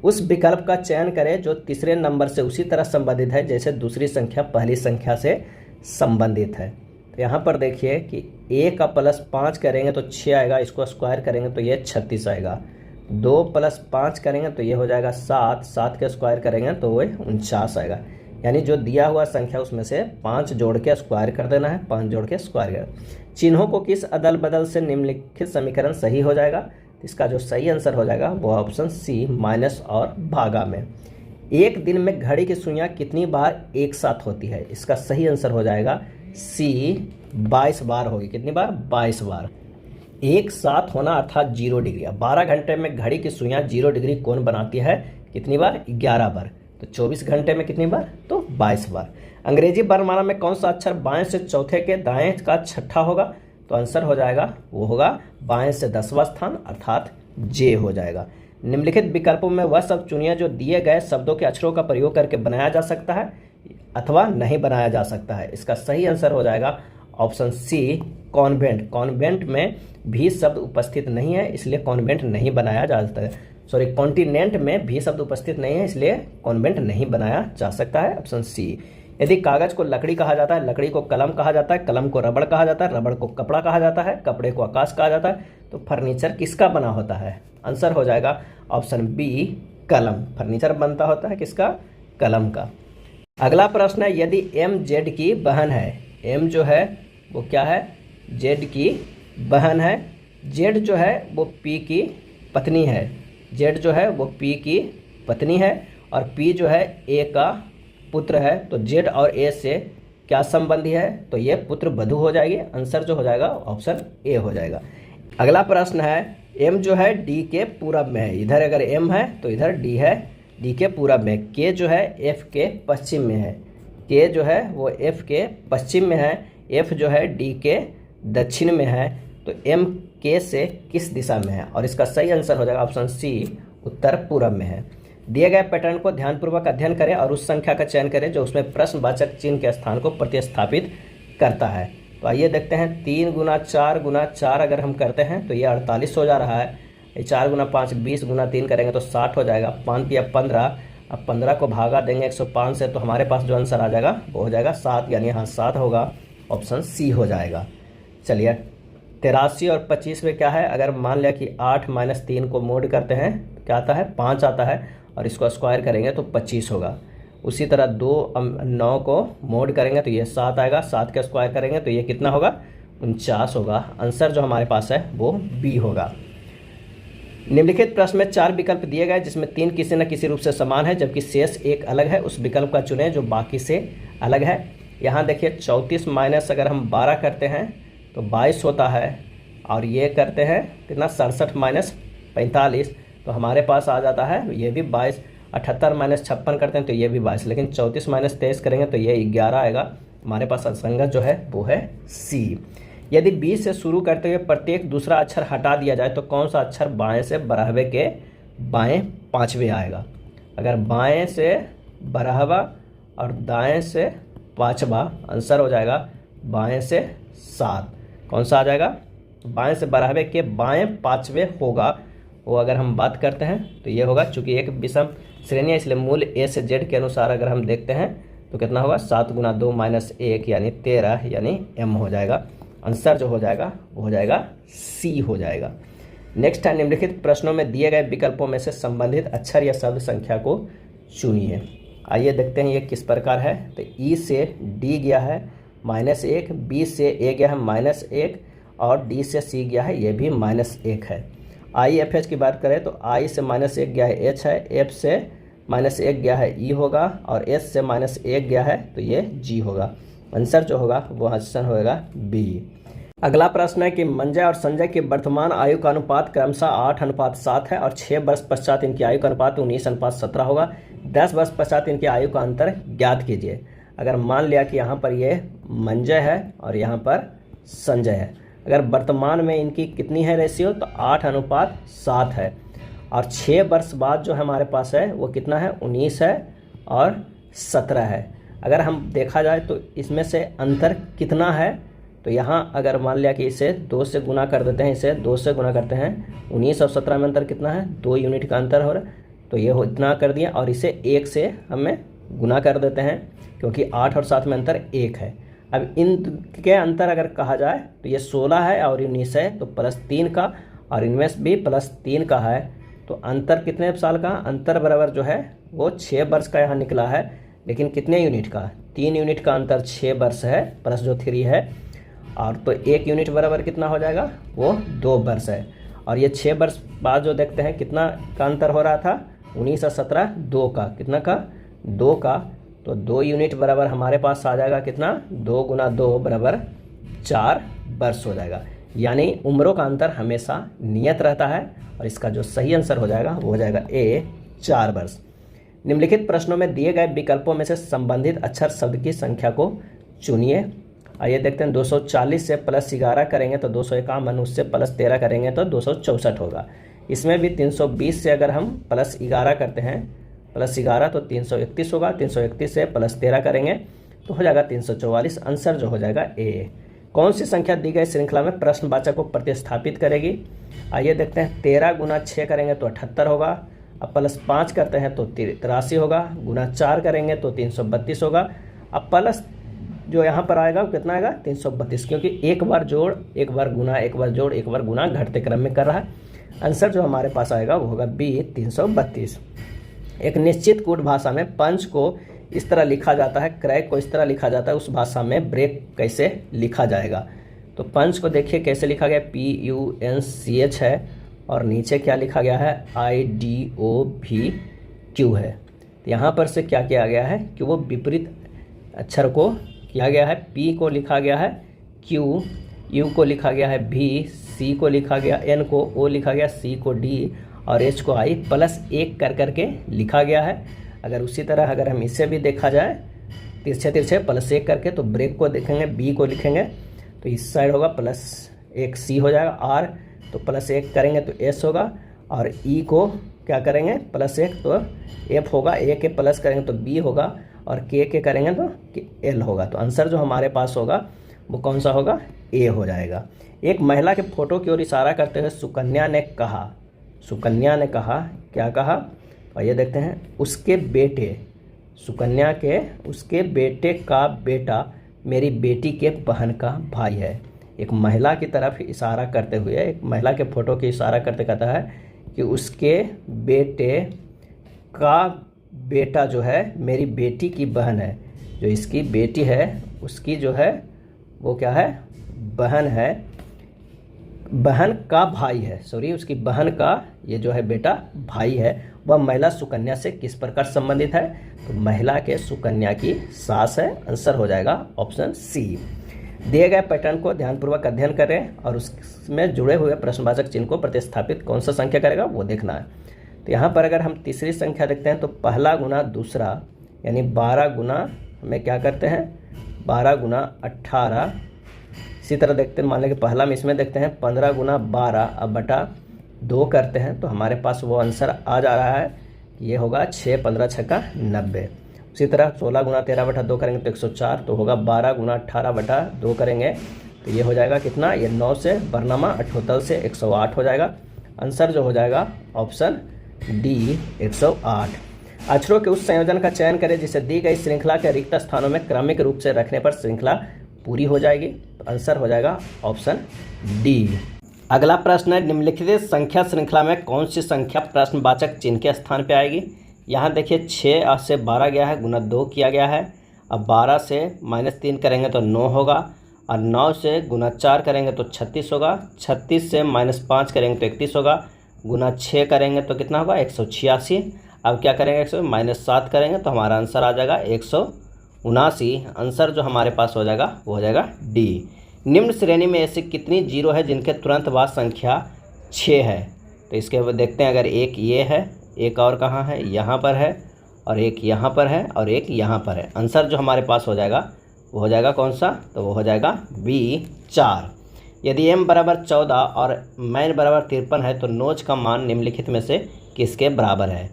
उस विकल्प का चयन करें जो तीसरे नंबर से उसी तरह संबंधित है जैसे दूसरी संख्या पहली संख्या से संबंधित है। तो यहाँ पर देखिए कि a का प्लस 5 करेंगे तो 6 आएगा, इसको स्क्वायर करेंगे तो ये 36 आएगा। 2 प्लस 5 करेंगे तो ये हो जाएगा 7, 7 के स्क्वायर करेंगे तो वो 49 आएगा। यानी जो दिया हुआ संख्या उसमें से 5 जोड़ के स्क्वायर कर देना है, 5 जोड़ के स्क्वायर कर। चिन्हों को किस अदल बदल से निम्नलिखित समीकरण सही हो जाएगा। इसका जो सही आंसर हो जाएगा वो ऑप्शन सी, माइनस और भागा में। एक दिन में घड़ी की सुइयां कितनी बार एक साथ होती है? इसका सही आंसर हो जाएगा सी, 22 बार होगी। कितनी बार? 22 बार। एक साथ होना अर्थात 0 डिग्री। 12 घंटे में घड़ी की सुइयां 0 डिग्री कोण बनाती है कितनी बार? 11 बार। तो 24 घंटे में कितनी बार? तो 22 बार। अंग्रेजी वर्णमाला में कौन सा अक्षर बाएं से चौथे के दाएं का छठा होगा? तो आंसर हो जाएगा, वो होगा बाएं से 10वां स्थान अर्थात जे हो जाएगा। निम्नलिखित विकल्पों में वह शब्द चुनिए जो दिए गए शब्दों के अक्षरों का प्रयोग करके बनाया जा सकता है अथवा नहीं बनाया जा सकता है। इसका सही आंसर हो जाएगा ऑप्शन सी, कॉन्वेंट। कॉन्वेंट में भी शब्द उपस्थित नहीं है, इसलिए कॉन्वेंट नहीं बनाया जा सकता है। सॉरी, कॉन्टिनेंट में भी शब्द उपस्थित नहीं है, इसलिए कॉन्वेंट नहीं बनाया जा सकता है। Option C. यदि कागज को लकड़ी कहा जाता है, लकड़ी को कलम कहा जाता है, कलम को रबड़ कहा जाता है, रबड़ को कपड़ा कहा जाता है, कपड़े को आकाश कहा जाता है, तो फर्नीचर किसका बना होता है? आंसर हो जाएगा ऑप्शन बी, कलम। फर्नीचर बनता होता है किसका? कलम का। अगला प्रश्न है, यदि एम जेड की बहन है, एम जो है वो क्या है? जेड की बहन है। जेड जो है वो पी की पत्नी है। जेड जो है वो पी की पत्नी है और पी जो है ए का पुत्र है। तो जेड और ए से क्या संबंधी है? तो ये पुत्र वधू हो जाएगी। आंसर जो हो जाएगा ऑप्शन ए हो जाएगा। अगला प्रश्न है, एम जो है डी के पूरब में है। इधर अगर एम है तो इधर डी है, डी के पूरब में। के जो है एफ के पश्चिम में है। के जो है वो एफ के पश्चिम में है। एफ जो है डी के दक्षिण में है। तो एम के से किस दिशा में है? और इसका सही आंसर हो जाएगा ऑप्शन सी, उत्तर पूरब में है। दिए गए पैटर्न को ध्यानपूर्वक अध्ययन करें और उस संख्या का चयन करें जो उसमें प्रश्नवाचक चिन्ह के स्थान को प्रतिस्थापित करता है। तो आइए देखते हैं, 3 गुना 4 गुना 4 अगर हम करते हैं तो ये 48 हो जा रहा है। 4 गुना 5 20 गुना 3 करेंगे तो 60 हो जाएगा। 5 या 15, अब 15 को भागा देंगे 105 से, तो हमारे पास जो आंसर आ जाएगा वो हो जाएगा 7, यानी यहाँ 7 होगा। ऑप्शन सी हो जाएगा। चलिए, 83 और 25 में क्या है? अगर मान लिया कि 8 माइनस 3 को मोड करते हैं तो क्या आता है? 5 आता है और इसको स्क्वायर करेंगे तो 25 होगा। उसी तरह 9 को मोड करेंगे तो ये 7 आएगा। 7 का स्क्वायर करेंगे तो ये कितना होगा? 49 होगा। आंसर जो हमारे पास है वो बी होगा। निम्नलिखित प्रश्न में 4 विकल्प दिए गए जिसमें 3 किसी न किसी रूप से समान है जबकि शेष एक अलग है। उस विकल्प का चुनें जो बाकी से अलग है। यहाँ देखिए, 34 माइनस अगर हम 12 करते हैं तो 22 होता है, और ये करते हैं कितना? 67 माइनस 45, तो हमारे पास आ जाता है ये भी 22। 78 माइनस 56 करते हैं तो ये भी 22, लेकिन 34 माइनस 23 करेंगे तो ये 11 आएगा। हमारे पास असंगत जो है वो है सी। यदि बी से शुरू करते हुए प्रत्येक दूसरा अक्षर हटा दिया जाए तो कौन सा अक्षर बाएं से बराहवे के बाएं 5वें आएगा? अगर बाएं से बराहवा और दाएं से 5वां, आंसर हो जाएगा बाएं से 7। कौन सा आ जाएगा? बाएं से बराहवे के बाएं 5वें होगा। वो अगर हम बात करते हैं तो ये होगा, चूंकि एक विषम श्रेणी है इसलिए मूल ए से जेड के अनुसार अगर हम देखते हैं तो कितना होगा? 7 गुना 2 माइनस 1 यानी 13, यानी एम हो जाएगा। आंसर जो हो जाएगा वो हो जाएगा सी हो जाएगा। नेक्स्ट है, निम्नलिखित प्रश्नों में दिए गए विकल्पों में से संबंधित अक्षर या शब्द संख्या को चुनिए। आइए देखते हैं ये किस प्रकार है। तो ई से डी गया है -1, बी से ए गया है -1 और डी से सी गया है, ये भी -1 है। आई एफ एच की बात करें तो आई से -1 गया है एच है, एफ से -1 गया है ई होगा और एस से -1 गया है तो ये जी होगा। आंसर जो होगा वो आंसर होगा बी। अगला प्रश्न है कि मंजय और संजय की वर्तमान आयु का अनुपात क्रमशः 8:7 है और 6 वर्ष पश्चात इनकी आयु का अनुपात 19:17 होगा। 10 वर्ष पश्चात इनकी आयु का अंतर ज्ञात कीजिए। अगर मान लिया कि यहाँ पर ये मंजय है और यहाँ पर संजय है, अगर वर्तमान में इनकी कितनी है रेशियो? तो 8:7 है और 6 वर्ष बाद जो हमारे पास है वो कितना है? 19 है और 17 है। अगर हम देखा जाए तो इसमें से अंतर कितना है? तो यहाँ अगर मान लिया कि इसे 2 से गुना कर देते हैं, इसे 2 से गुना करते हैं, 19 और 17 में अंतर कितना है? 2 यूनिट का अंतर हो रहा है। तो ये हो इतना कर दिया और इसे 1 से हमें गुना कर देते हैं क्योंकि 8 और 7 में अंतर 1 है। अब इनके अंतर अगर कहा जाए तो ये 16 है और 19 है, तो +3 का, और इनमें भी +3 का है। तो अंतर कितने साल का? अंतर बराबर जो है वो 6 वर्ष का यहाँ निकला है, लेकिन कितने यूनिट का? 3 यूनिट का अंतर 6 वर्ष है प्लस जो 3 है, और तो 1 यूनिट बराबर कितना हो जाएगा? वो 2 वर्ष है। और ये 6 वर्ष बाद जो देखते हैं कितना का अंतर हो रहा था? 19 और 17 2 का, कितना का 2 का, तो 2 यूनिट बराबर हमारे पास आ जाएगा कितना 2 गुना 2 बराबर 4 वर्ष हो जाएगा। यानी उम्रों का अंतर हमेशा नियत रहता है और इसका जो सही आंसर हो जाएगा वो हो जाएगा ए 4 वर्ष। निम्नलिखित प्रश्नों में दिए गए विकल्पों में से संबंधित अक्षर शब्द की संख्या को चुनिए। आइए देखते हैं 240 से +11 करेंगे तो 251, उससे +13 करेंगे तो 264 होगा। इसमें भी 320 से अगर हम +11 करते हैं, +11 तो 331 होगा, 331 से +13 करेंगे तो हो जाएगा 344। आंसर जो हो जाएगा ए। कौन सी संख्या दी गई श्रृंखला में प्रश्नवाचक को प्रतिस्थापित करेगी? आइए देखते हैं 13 गुना 6 करेंगे तो 78 होगा, अब +5 करते हैं तो 83 होगा, गुना 4 करेंगे तो 332 होगा, अब प्लस जो यहाँ पर आएगा वो कितना आएगा 332, क्योंकि एक बार जोड़ एक बार गुना एक बार जोड़ एक बार गुना घटते क्रम में कर रहा है। आंसर जो हमारे पास आएगा वो होगा बी 332। एक निश्चित कूट भाषा में पंच को इस तरह लिखा जाता है, क्रैक को इस तरह लिखा जाता है, उस भाषा में ब्रेक कैसे लिखा जाएगा? तो पंच को देखिए कैसे लिखा गया, PUNCH है और नीचे क्या लिखा गया है IDOVQ है। तो यहाँ पर से क्या किया गया है कि वो विपरीत अक्षर को किया गया है, P को लिखा गया है Q, U को लिखा गया है V, C को लिखा गया N को O लिखा गया, C को D और H को I +1 कर करके लिखा गया है। अगर उसी तरह अगर हम इसे भी देखा जाए तिरछे तिरछे +1 करके तो ब्रेक को देखेंगे, B को लिखेंगे तो इस साइड होगा +1 C हो जाएगा, R तो +1 करेंगे तो S होगा और E को क्या करेंगे +1 तो F होगा, A के प्लस करेंगे तो B होगा और के करेंगे तो L होगा। तो आंसर जो हमारे पास होगा वो कौन सा होगा, ए हो जाएगा। एक महिला के फोटो की ओर इशारा करते हुए सुकन्या ने कहा, सुकन्या ने कहा क्या कहा, और ये देखते हैं उसके बेटे, सुकन्या के उसके बेटे का बेटा मेरी बेटी के बहन का भाई है। एक महिला की तरफ इशारा करते हुए, एक महिला के फोटो की इशारा करते कहता है कि उसके बेटे का बेटा जो है मेरी बेटी की बहन है, जो इसकी बेटी है उसकी जो है वो क्या है बहन है, बहन का भाई है, सॉरी उसकी बहन का ये जो है बेटा भाई है। वह महिला सुकन्या से किस प्रकार संबंधित है? तो महिला के सुकन्या की सास है। आंसर हो जाएगा ऑप्शन सी। दिए गए पैटर्न को ध्यानपूर्वक अध्ययन करें और उसमें जुड़े हुए प्रश्नवाचक चिन्ह को प्रतिस्थापित कौन सा संख्या करेगा वो देखना है। तो यहाँ पर अगर हम तीसरी संख्या देखते हैं तो पहला गुना दूसरा यानी 12 गुना हमें क्या करते हैं 12 गुना 18। इसी तरह देखते हैं, मान लें कि पहला में इसमें देखते हैं 15 गुना 12 अब बटा 2 करते हैं तो हमारे पास वो आंसर आ जा रहा है, ये होगा 6 15 छक्का 90। उसी तरह 16 गुना 13 बटा 2 करेंगे तो 104, तो होगा 12 गुना 18 बटा 2 करेंगे तो ये हो जाएगा कितना, ये 9 से बरनामा 78 से 108 हो जाएगा। आंसर जो हो जाएगा ऑप्शन डी 108। अक्षरों के उस संयोजन का चयन करें जिसे दी गई श्रृंखला के रिक्त स्थानों में क्रमिक रूप से रखने पर श्रृंखला पूरी हो जाएगी। तो आंसर हो जाएगा ऑप्शन डी। अगला प्रश्न है, निम्नलिखित संख्या श्रृंखला में कौन सी संख्या प्रश्नवाचक चिन्ह के स्थान पे आएगी? यहाँ देखिए 6 से 12 गया है, गुना 2 किया गया है। अब 12 से -3 करेंगे तो 9 होगा और 9 से गुना 4 करेंगे तो 36 होगा। 36 से -5 करेंगे तो 31 होगा, गुना 6 करेंगे तो कितना होगा 186। अब क्या करेंगे -7 करेंगे तो हमारा आंसर आ जाएगा 179। आंसर जो हमारे पास हो जाएगा वो हो जाएगा डी। निम्न श्रेणी में ऐसी कितनी जीरो है जिनके तुरंत बाद संख्या 6 है? तो इसके बाद देखते हैं, अगर एक ये है, एक और कहाँ है, यहाँ पर है और एक यहाँ पर है और एक यहाँ पर है। आंसर जो हमारे पास हो जाएगा वो हो जाएगा कौन सा, तो वो हो जाएगा बी 4। यदि m बराबर 14 और मैन बराबर 53 है तो नोच का मान निम्नलिखित में से किसके बराबर है?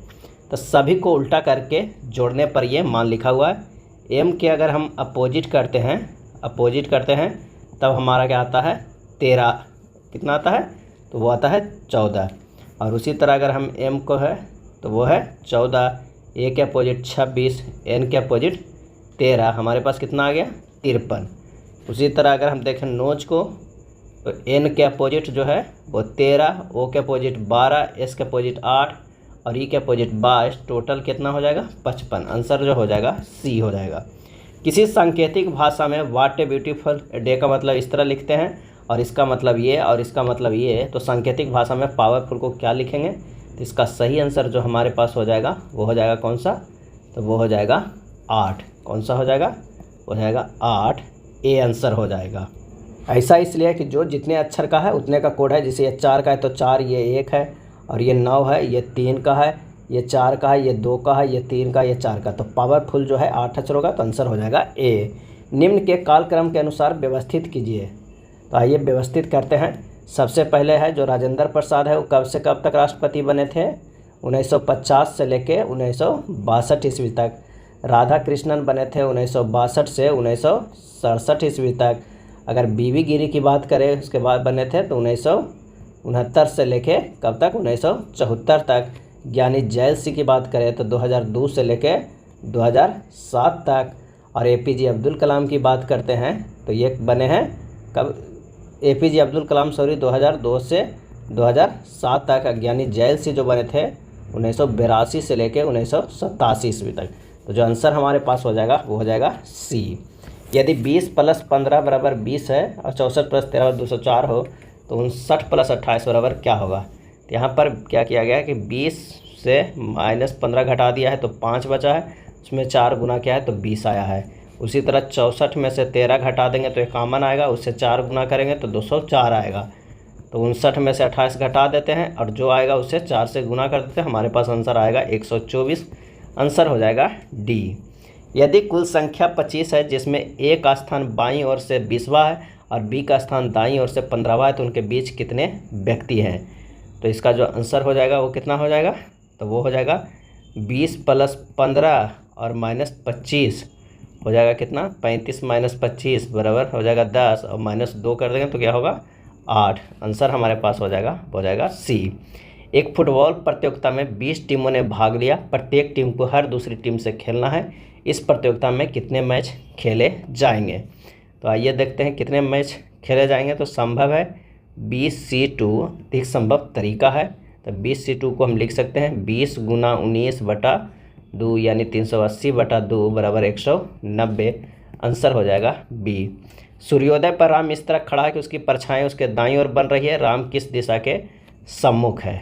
तो सभी को उल्टा करके जोड़ने पर ये मान लिखा हुआ है। m के अगर हम अपोजिट करते हैं तब हमारा क्या आता है 13, कितना आता है तो वो आता है 14। और उसी तरह अगर हम m को है तो वो है 14, a के अपोजिट 26, n के अपोजिट 13, हमारे पास कितना आ गया 53। उसी तरह अगर हम देखें नोच को तो n के अपोजिट जो है वो 13, o के अपोजिट 12, s के अपोजिट 8 और e के अपोजिट 22, टोटल कितना हो जाएगा 55। आंसर जो हो जाएगा सी हो जाएगा। किसी सांकेतिक भाषा में व्हाट ए ब्यूटीफुल डे का मतलब इस तरह लिखते हैं और इसका मतलब ये और इसका मतलब ये, तो सांकेतिक भाषा में पावरफुल को क्या लिखेंगे, तो इसका सही आंसर जो हमारे पास हो जाएगा वो हो जाएगा कौन सा, तो वो हो जाएगा 8। कौन सा हो जाएगा, वो हो जाएगा 8, ए आंसर हो जाएगा। ऐसा इसलिए कि जो जितने अक्षर का है उतने का कोड है। जैसे ये 4 का है तो 4, ये 1 है, और ये 9 है, ये 3 का है, ये 4 का है, ये 2 का है, ये 3 का, ये 4 का। तो पावरफुल जो है 8 अक्षर होगा, तो आंसर हो जाएगा ए। निम्न के कालक्रम के अनुसार व्यवस्थित कीजिए। तो आइए व्यवस्थित करते हैं। सबसे पहले है जो राजेंद्र प्रसाद है, वो कब से कब तक राष्ट्रपति बने थे, 1950 से लेके 1962 ईस्वी तक। राधा कृष्णन बने थे 1962 से 1967 ईस्वी तक। अगर बीवी गिरी की बात करें उसके बाद बने थे तो 1969 से लेके कब तक, 1974 तक। ज्ञानी जैल सिंह की बात करें तो 2002 से लेके 2007 तक। और एपीजे अब्दुल कलाम की बात करते हैं तो ये बने हैं कब, एपीजे अब्दुल कलाम 2002 से 2007 तक। ज्ञानी जैल सिंह जो बने थे 1982 से लेके 1987 ईस्वी तक। तो जो आंसर हमारे पास हो जाएगा वो हो जाएगा सी। यदि 20 + 15 बराबर 20 है और 64 + 13 204 हो तो 59 + 28 बराबर क्या होगा। तो यहाँ पर क्या किया गया है कि 20 से -15 घटा दिया है तो 5 बचा है, उसमें 4 गुना क्या है तो 20 आया है। उसी तरह 64 में से 13 घटा देंगे तो 51 आएगा, उससे 4 गुना करेंगे तो 204 आएगा। तो 59 में से 28 घटा देते हैं और जो आएगा उससे 4 से गुना कर देते हैं, हमारे पास आंसर आएगा 124। आंसर हो जाएगा डी। यदि कुल संख्या 25 है जिसमें ए का स्थान बाईं ओर से 20वां है और बी का स्थान दाईं ओर से 15वां है तो उनके बीच कितने व्यक्ति हैं। तो इसका जो आंसर हो जाएगा वो कितना हो जाएगा, तो वो हो जाएगा 20 + 15 और -25 हो जाएगा कितना, 35 - 25 बराबर हो जाएगा 10 और -2 कर देंगे तो क्या होगा 8। आंसर हमारे पास हो जाएगा सी। एक फुटबॉल प्रतियोगिता में 20 टीमों ने भाग लिया। प्रत्येक टीम को हर दूसरी टीम से खेलना है। इस प्रतियोगिता में कितने मैच खेले जाएंगे। तो आइए देखते हैं कितने मैच खेले जाएंगे। तो संभव है 20C2 अधिक संभव तरीका है। तो 20C2 को हम लिख सकते हैं 20 × 19/2 यानी 380/2 बराबर 190। आंसर हो जाएगा बी। सूर्योदय पर राम इस तरह खड़ा है कि उसकी परछाई उसके दाईं ओर बन रही है। राम किस दिशा के सम्मुख है।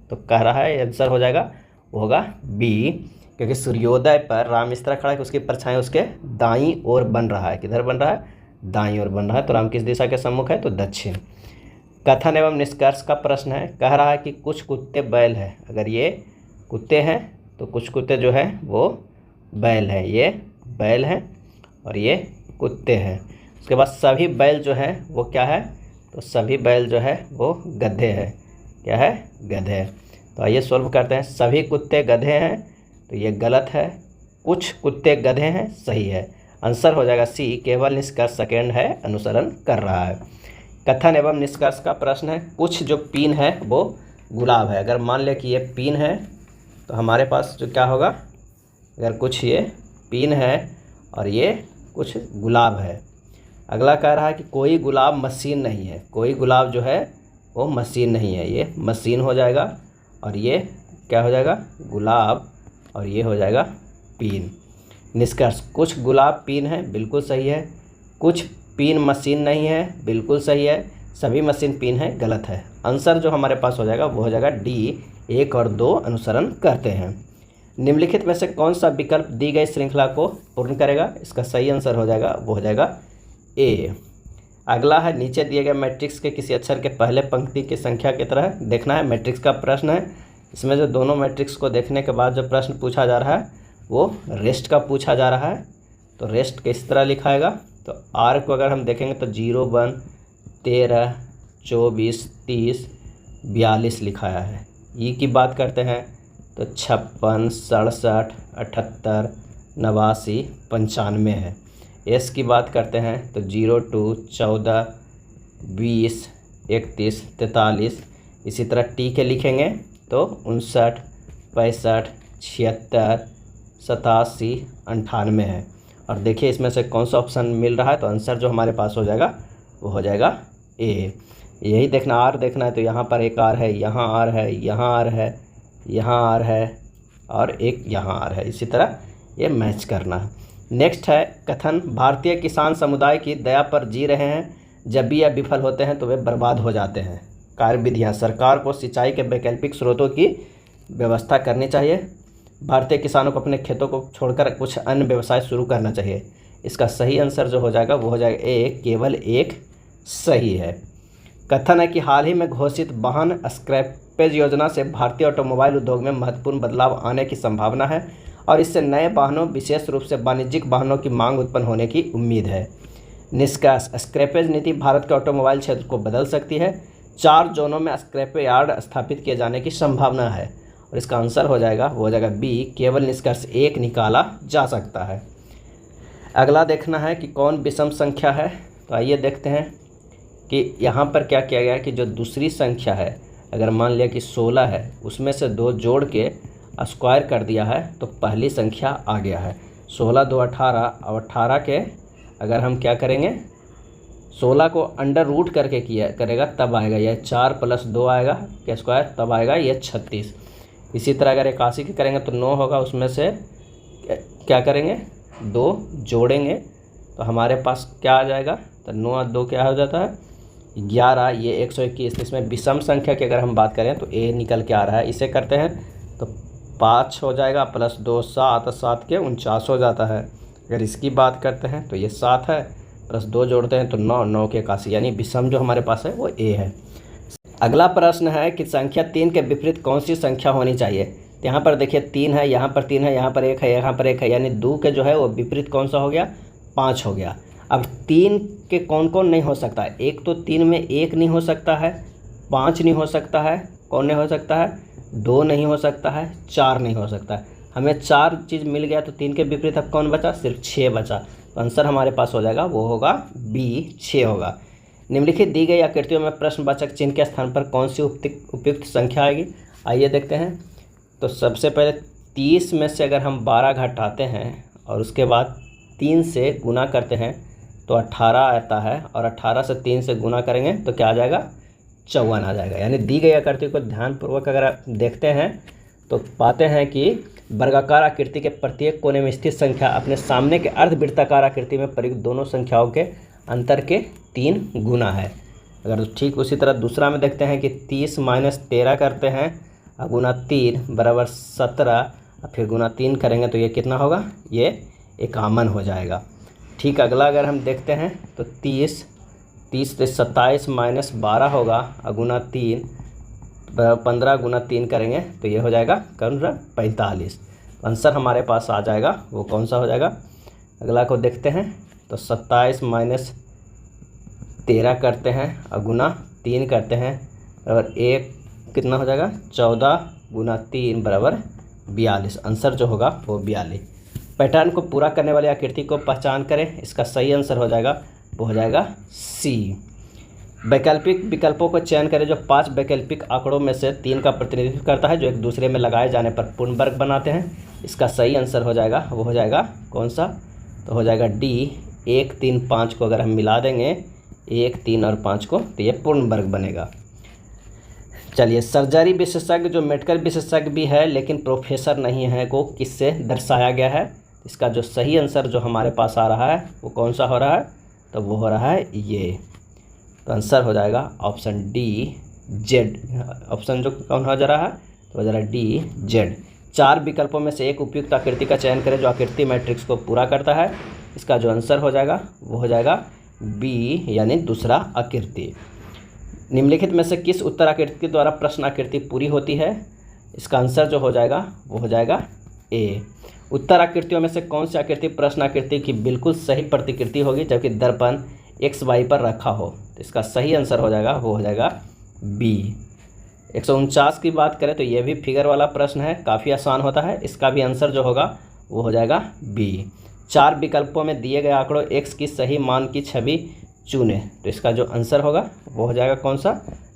तो कह रहा है आंसर हो जाएगा वो होगा बी, क्योंकि सूर्योदय पर राम इस तरह खड़ा है कि उसकी परछाई उसके दाईं ओर बन रहा है। किधर बन रहा है, दाईं ओर बन रहा है। तो राम किस दिशा के सम्मुख है, तो दक्षिण। कथन एवं निष्कर्ष का प्रश्न है। कह रहा है कि कुछ कुत्ते बैल है। अगर ये कुत्ते हैं तो कुछ कुत्ते जो है वो बैल है। ये बैल है और ये कुत्ते हैं। उसके बाद सभी बैल जो है वो क्या है, तो सभी बैल जो है वो गधे हैं। क्या है, गधे। तो आइए सॉल्व करते हैं। सभी कुत्ते गधे हैं तो ये गलत है। कुछ कुत्ते गधे हैं, सही है। आंसर हो जाएगा सी। केवल निष्कर्ष सेकेंड है, अनुसरण कर रहा है। कथन एवं निष्कर्ष का प्रश्न है। कुछ जो पीन है वो गुलाब है। अगर मान ले कि ये पीन है तो हमारे पास जो क्या होगा, अगर कुछ ये पीन है और ये कुछ गुलाब है। अगला कह रहा है कि कोई गुलाब मशीन नहीं है। कोई गुलाब जो है वो मशीन नहीं है। ये मशीन हो जाएगा और ये क्या हो जाएगा, गुलाब, और ये हो जाएगा पीन। निष्कर्ष, कुछ गुलाब पीन है, बिल्कुल सही है। कुछ पीन मशीन नहीं है, बिल्कुल सही है। सभी मशीन पीन है, गलत है। आंसर जो हमारे पास हो जाएगा वो हो जाएगा डी। 1 और 2 अनुसरण करते हैं। निम्नलिखित में से कौन सा विकल्प दी गई श्रृंखला को पूर्ण करेगा। इसका सही आंसर हो जाएगा वो हो जाएगा ए। अगला है नीचे दिए गए मैट्रिक्स के किसी अक्षर के पहले पंक्ति की संख्या की तरह देखना है। मैट्रिक्स का प्रश्न है। इसमें जो दोनों मैट्रिक्स को देखने के बाद जो प्रश्न पूछा जा रहा है वो रेस्ट का पूछा जा रहा है। तो रेस्ट किस तरह लिखाएगा, तो आर को अगर हम देखेंगे तो 0, 1, 13, 24, 30, 42 लिखाया है। ई की बात करते हैं तो 56, 67, 78, 89, 95 है। एस की बात करते हैं तो 0, 2, 14, 20, 31, 43। इसी तरह टी के लिखेंगे तो 59, 65, 76, 87, 98 है। और देखिए इसमें से कौन सा ऑप्शन मिल रहा है। तो आंसर जो हमारे पास हो जाएगा वो हो जाएगा ए। यही देखना, आर देखना है तो यहाँ पर एक आर है, यहाँ आर है, यहाँ आर है, यहाँ आर है और एक यहाँ आर है। इसी तरह ये मैच करना है। नेक्स्ट है कथन। भारतीय किसान समुदाय की दया पर जी रहे हैं। जब भी यह विफल होते हैं तो वे बर्बाद हो जाते हैं। कार्य विधियाँ। सरकार को सिंचाई के वैकल्पिक स्रोतों की व्यवस्था करनी चाहिए। भारतीय किसानों को अपने खेतों को छोड़कर कुछ अन्य व्यवसाय शुरू करना चाहिए। इसका सही आंसर जो हो जाएगा वो हो जाएगा ए, केवल एक सही है। कथन है कि हाल ही में घोषित वाहन स्क्रैपेज योजना से भारतीय ऑटोमोबाइल उद्योग में महत्वपूर्ण बदलाव आने की संभावना है और इससे नए वाहनों, विशेष रूप से वाणिज्यिक वाहनों की मांग उत्पन्न होने की उम्मीद है। निष्कर्ष, स्क्रैपेज नीति भारत के ऑटोमोबाइल क्षेत्र को बदल सकती है। 4 जोनों में स्क्रैप यार्ड स्थापित किए जाने की संभावना है और इसका आंसर हो जाएगा वो हो जाएगा बी, केवल निष्कर्ष 1 निकाला जा सकता है। अगला देखना है कि कौन विषम संख्या है। तो आइए देखते हैं कि यहाँ पर क्या किया गया है कि जो दूसरी संख्या है, अगर मान लिया कि 16 है, उसमें से 2 जोड़ के स्क्वायर कर दिया है तो पहली संख्या आ गया है। 16 2 18 और 18 के अगर हम क्या करेंगे, 16 को अंडर रूट करके किया करेगा तब आएगा यह 4 + 2 आएगा क्या स्क्वायर, तब आएगा यह 36। इसी तरह अगर 81 की करेंगे तो 9 होगा, उसमें से क्या करेंगे 2 जोड़ेंगे तो हमारे पास क्या आ जाएगा, तो 9 और 2 क्या हो जाता है 11, ये 121। इसमें विषम संख्या की अगर हम बात करें तो ए निकल के आ रहा है। इसे करते हैं तो 5 हो जाएगा +2 7, 7 के 49 हो जाता है। अगर इसकी बात करते हैं तो ये 7 है, +2 जोड़ते हैं तो 9, 9 के 81, यानी विषम जो हमारे पास है वो ए है। अगला प्रश्न है कि संख्या 3 के विपरीत कौन सी संख्या होनी चाहिए। तो यहाँ पर देखिए 3 है, यहाँ पर 3 है, यहाँ पर 1 है, यहाँ पर 1 है, यानी 2 के जो है वो विपरीत कौन सा हो गया, 5 हो गया। अब 3 के कौन कौन नहीं हो सकता है, एक तो 3 में 1 नहीं हो सकता है, 5 नहीं हो सकता है, कौन नहीं हो सकता है, 2 नहीं हो सकता है, 4 नहीं हो सकता है। हमें 4 चीज़ मिल गया तो 3 के विपरीत अब कौन बचा, सिर्फ 6 बचा। तो आंसर हमारे पास हो जाएगा वो होगा बी, 6 होगा। निम्नलिखित दी गई आकृतियों में प्रश्नवाचक चिन्ह के स्थान पर कौन सी उपयुक्त संख्या आएगी। आइए देखते हैं। तो सबसे पहले 30 में से अगर हम 12 घटाते हैं और उसके बाद 3 से गुना करते हैं तो 18 आता है, और 18 से 3 से गुना करेंगे तो क्या आ जाएगा, 54 आ जाएगा। यानी दी गई आकृति को ध्यानपूर्वक अगर आप देखते हैं तो पाते हैं कि वर्गाकार आकृति के प्रत्येक कोने में स्थित संख्या अपने सामने के अर्धवृत्ताकार आकृति में प्रयुक्त दोनों संख्याओं के अंतर के 3 गुना है। अगर ठीक उसी तरह दूसरा में देखते हैं कि 30 - 13 करते हैं और गुना 3 = 17, और फिर गुना 3 करेंगे तो ये कितना होगा, ये 51 हो जाएगा। ठीक अगला अगर हम देखते हैं तो 30 से 27 - 12 होगा और गुना 3 15 गुना 3 करेंगे तो ये हो जाएगा कौन सा, 45। आंसर हमारे पास आ जाएगा वो कौन सा हो जाएगा। अगला को देखते हैं तो 27 - 13 करते हैं और गुना 3 करते हैं और 1 कितना हो जाएगा, 14 गुना 3 = 42। आंसर जो होगा वो 42। पैटर्न को पूरा करने वाली आकृति को पहचान करें। इसका सही आंसर हो जाएगा वो हो जाएगा सी। वैकल्पिक विकल्पों को चयन करें जो 5 वैकल्पिक आंकड़ों में से 3 का प्रतिनिधित्व करता है, जो एक दूसरे में लगाए जाने पर पूर्ण वर्ग बनाते हैं। इसका सही आंसर हो जाएगा वो हो जाएगा कौन सा, तो हो जाएगा डी, 1 3 5 को अगर हम मिला देंगे 1 3 और 5 को तो ये पूर्ण वर्ग बनेगा। चलिए, सर्जरी विशेषज्ञ जो मेडिकल विशेषज्ञ भी है लेकिन प्रोफेसर नहीं है को किससे दर्शाया गया है। इसका जो सही आंसर जो हमारे पास आ रहा है वो कौन सा हो रहा है, तो वो हो रहा है ये। तो आंसर हो जाएगा ऑप्शन डी, जेड। ऑप्शन जो कौन हो जा रहा है, तो हो जा रहा है डी, जेड। 4 विकल्पों में से एक उपयुक्त आकृति का चयन करें जो आकृति मैट्रिक्स को पूरा करता है। इसका जो आंसर हो जाएगा वो हो जाएगा बी, यानी दूसरा आकृति। निम्नलिखित में से किस उत्तर आकृति के द्वारा प्रश्न आकृति पूरी होती है। इसका आंसर जो हो जाएगा वो हो जाएगा ए। उत्तर आकृतियों में से कौन सी आकृति प्रश्न आकृति की बिल्कुल सही प्रतिकृति होगी जबकि दर्पण XY पर रखा हो। तो इसका सही आंसर हो जाएगा वो हो जाएगा बी। 149 की बात करें तो ये भी फिगर वाला प्रश्न है, काफ़ी आसान होता है। इसका भी आंसर जो होगा वो हो जाएगा बी। 4 विकल्पों में दिए गए आंकड़ों x की सही मान की छवि चुने। तो इसका जो आंसर होगा वो हो जाएगा कौन सा,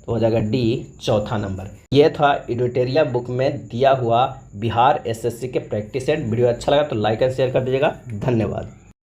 तो हो जाएगा डी, चौथा नंबर। ये था एडिटोरिया बुक में दिया हुआ बिहार SSC के प्रैक्टिस सेट। वीडियो अच्छा लगा तो लाइक एंड शेयर कर दीजिएगा। धन्यवाद।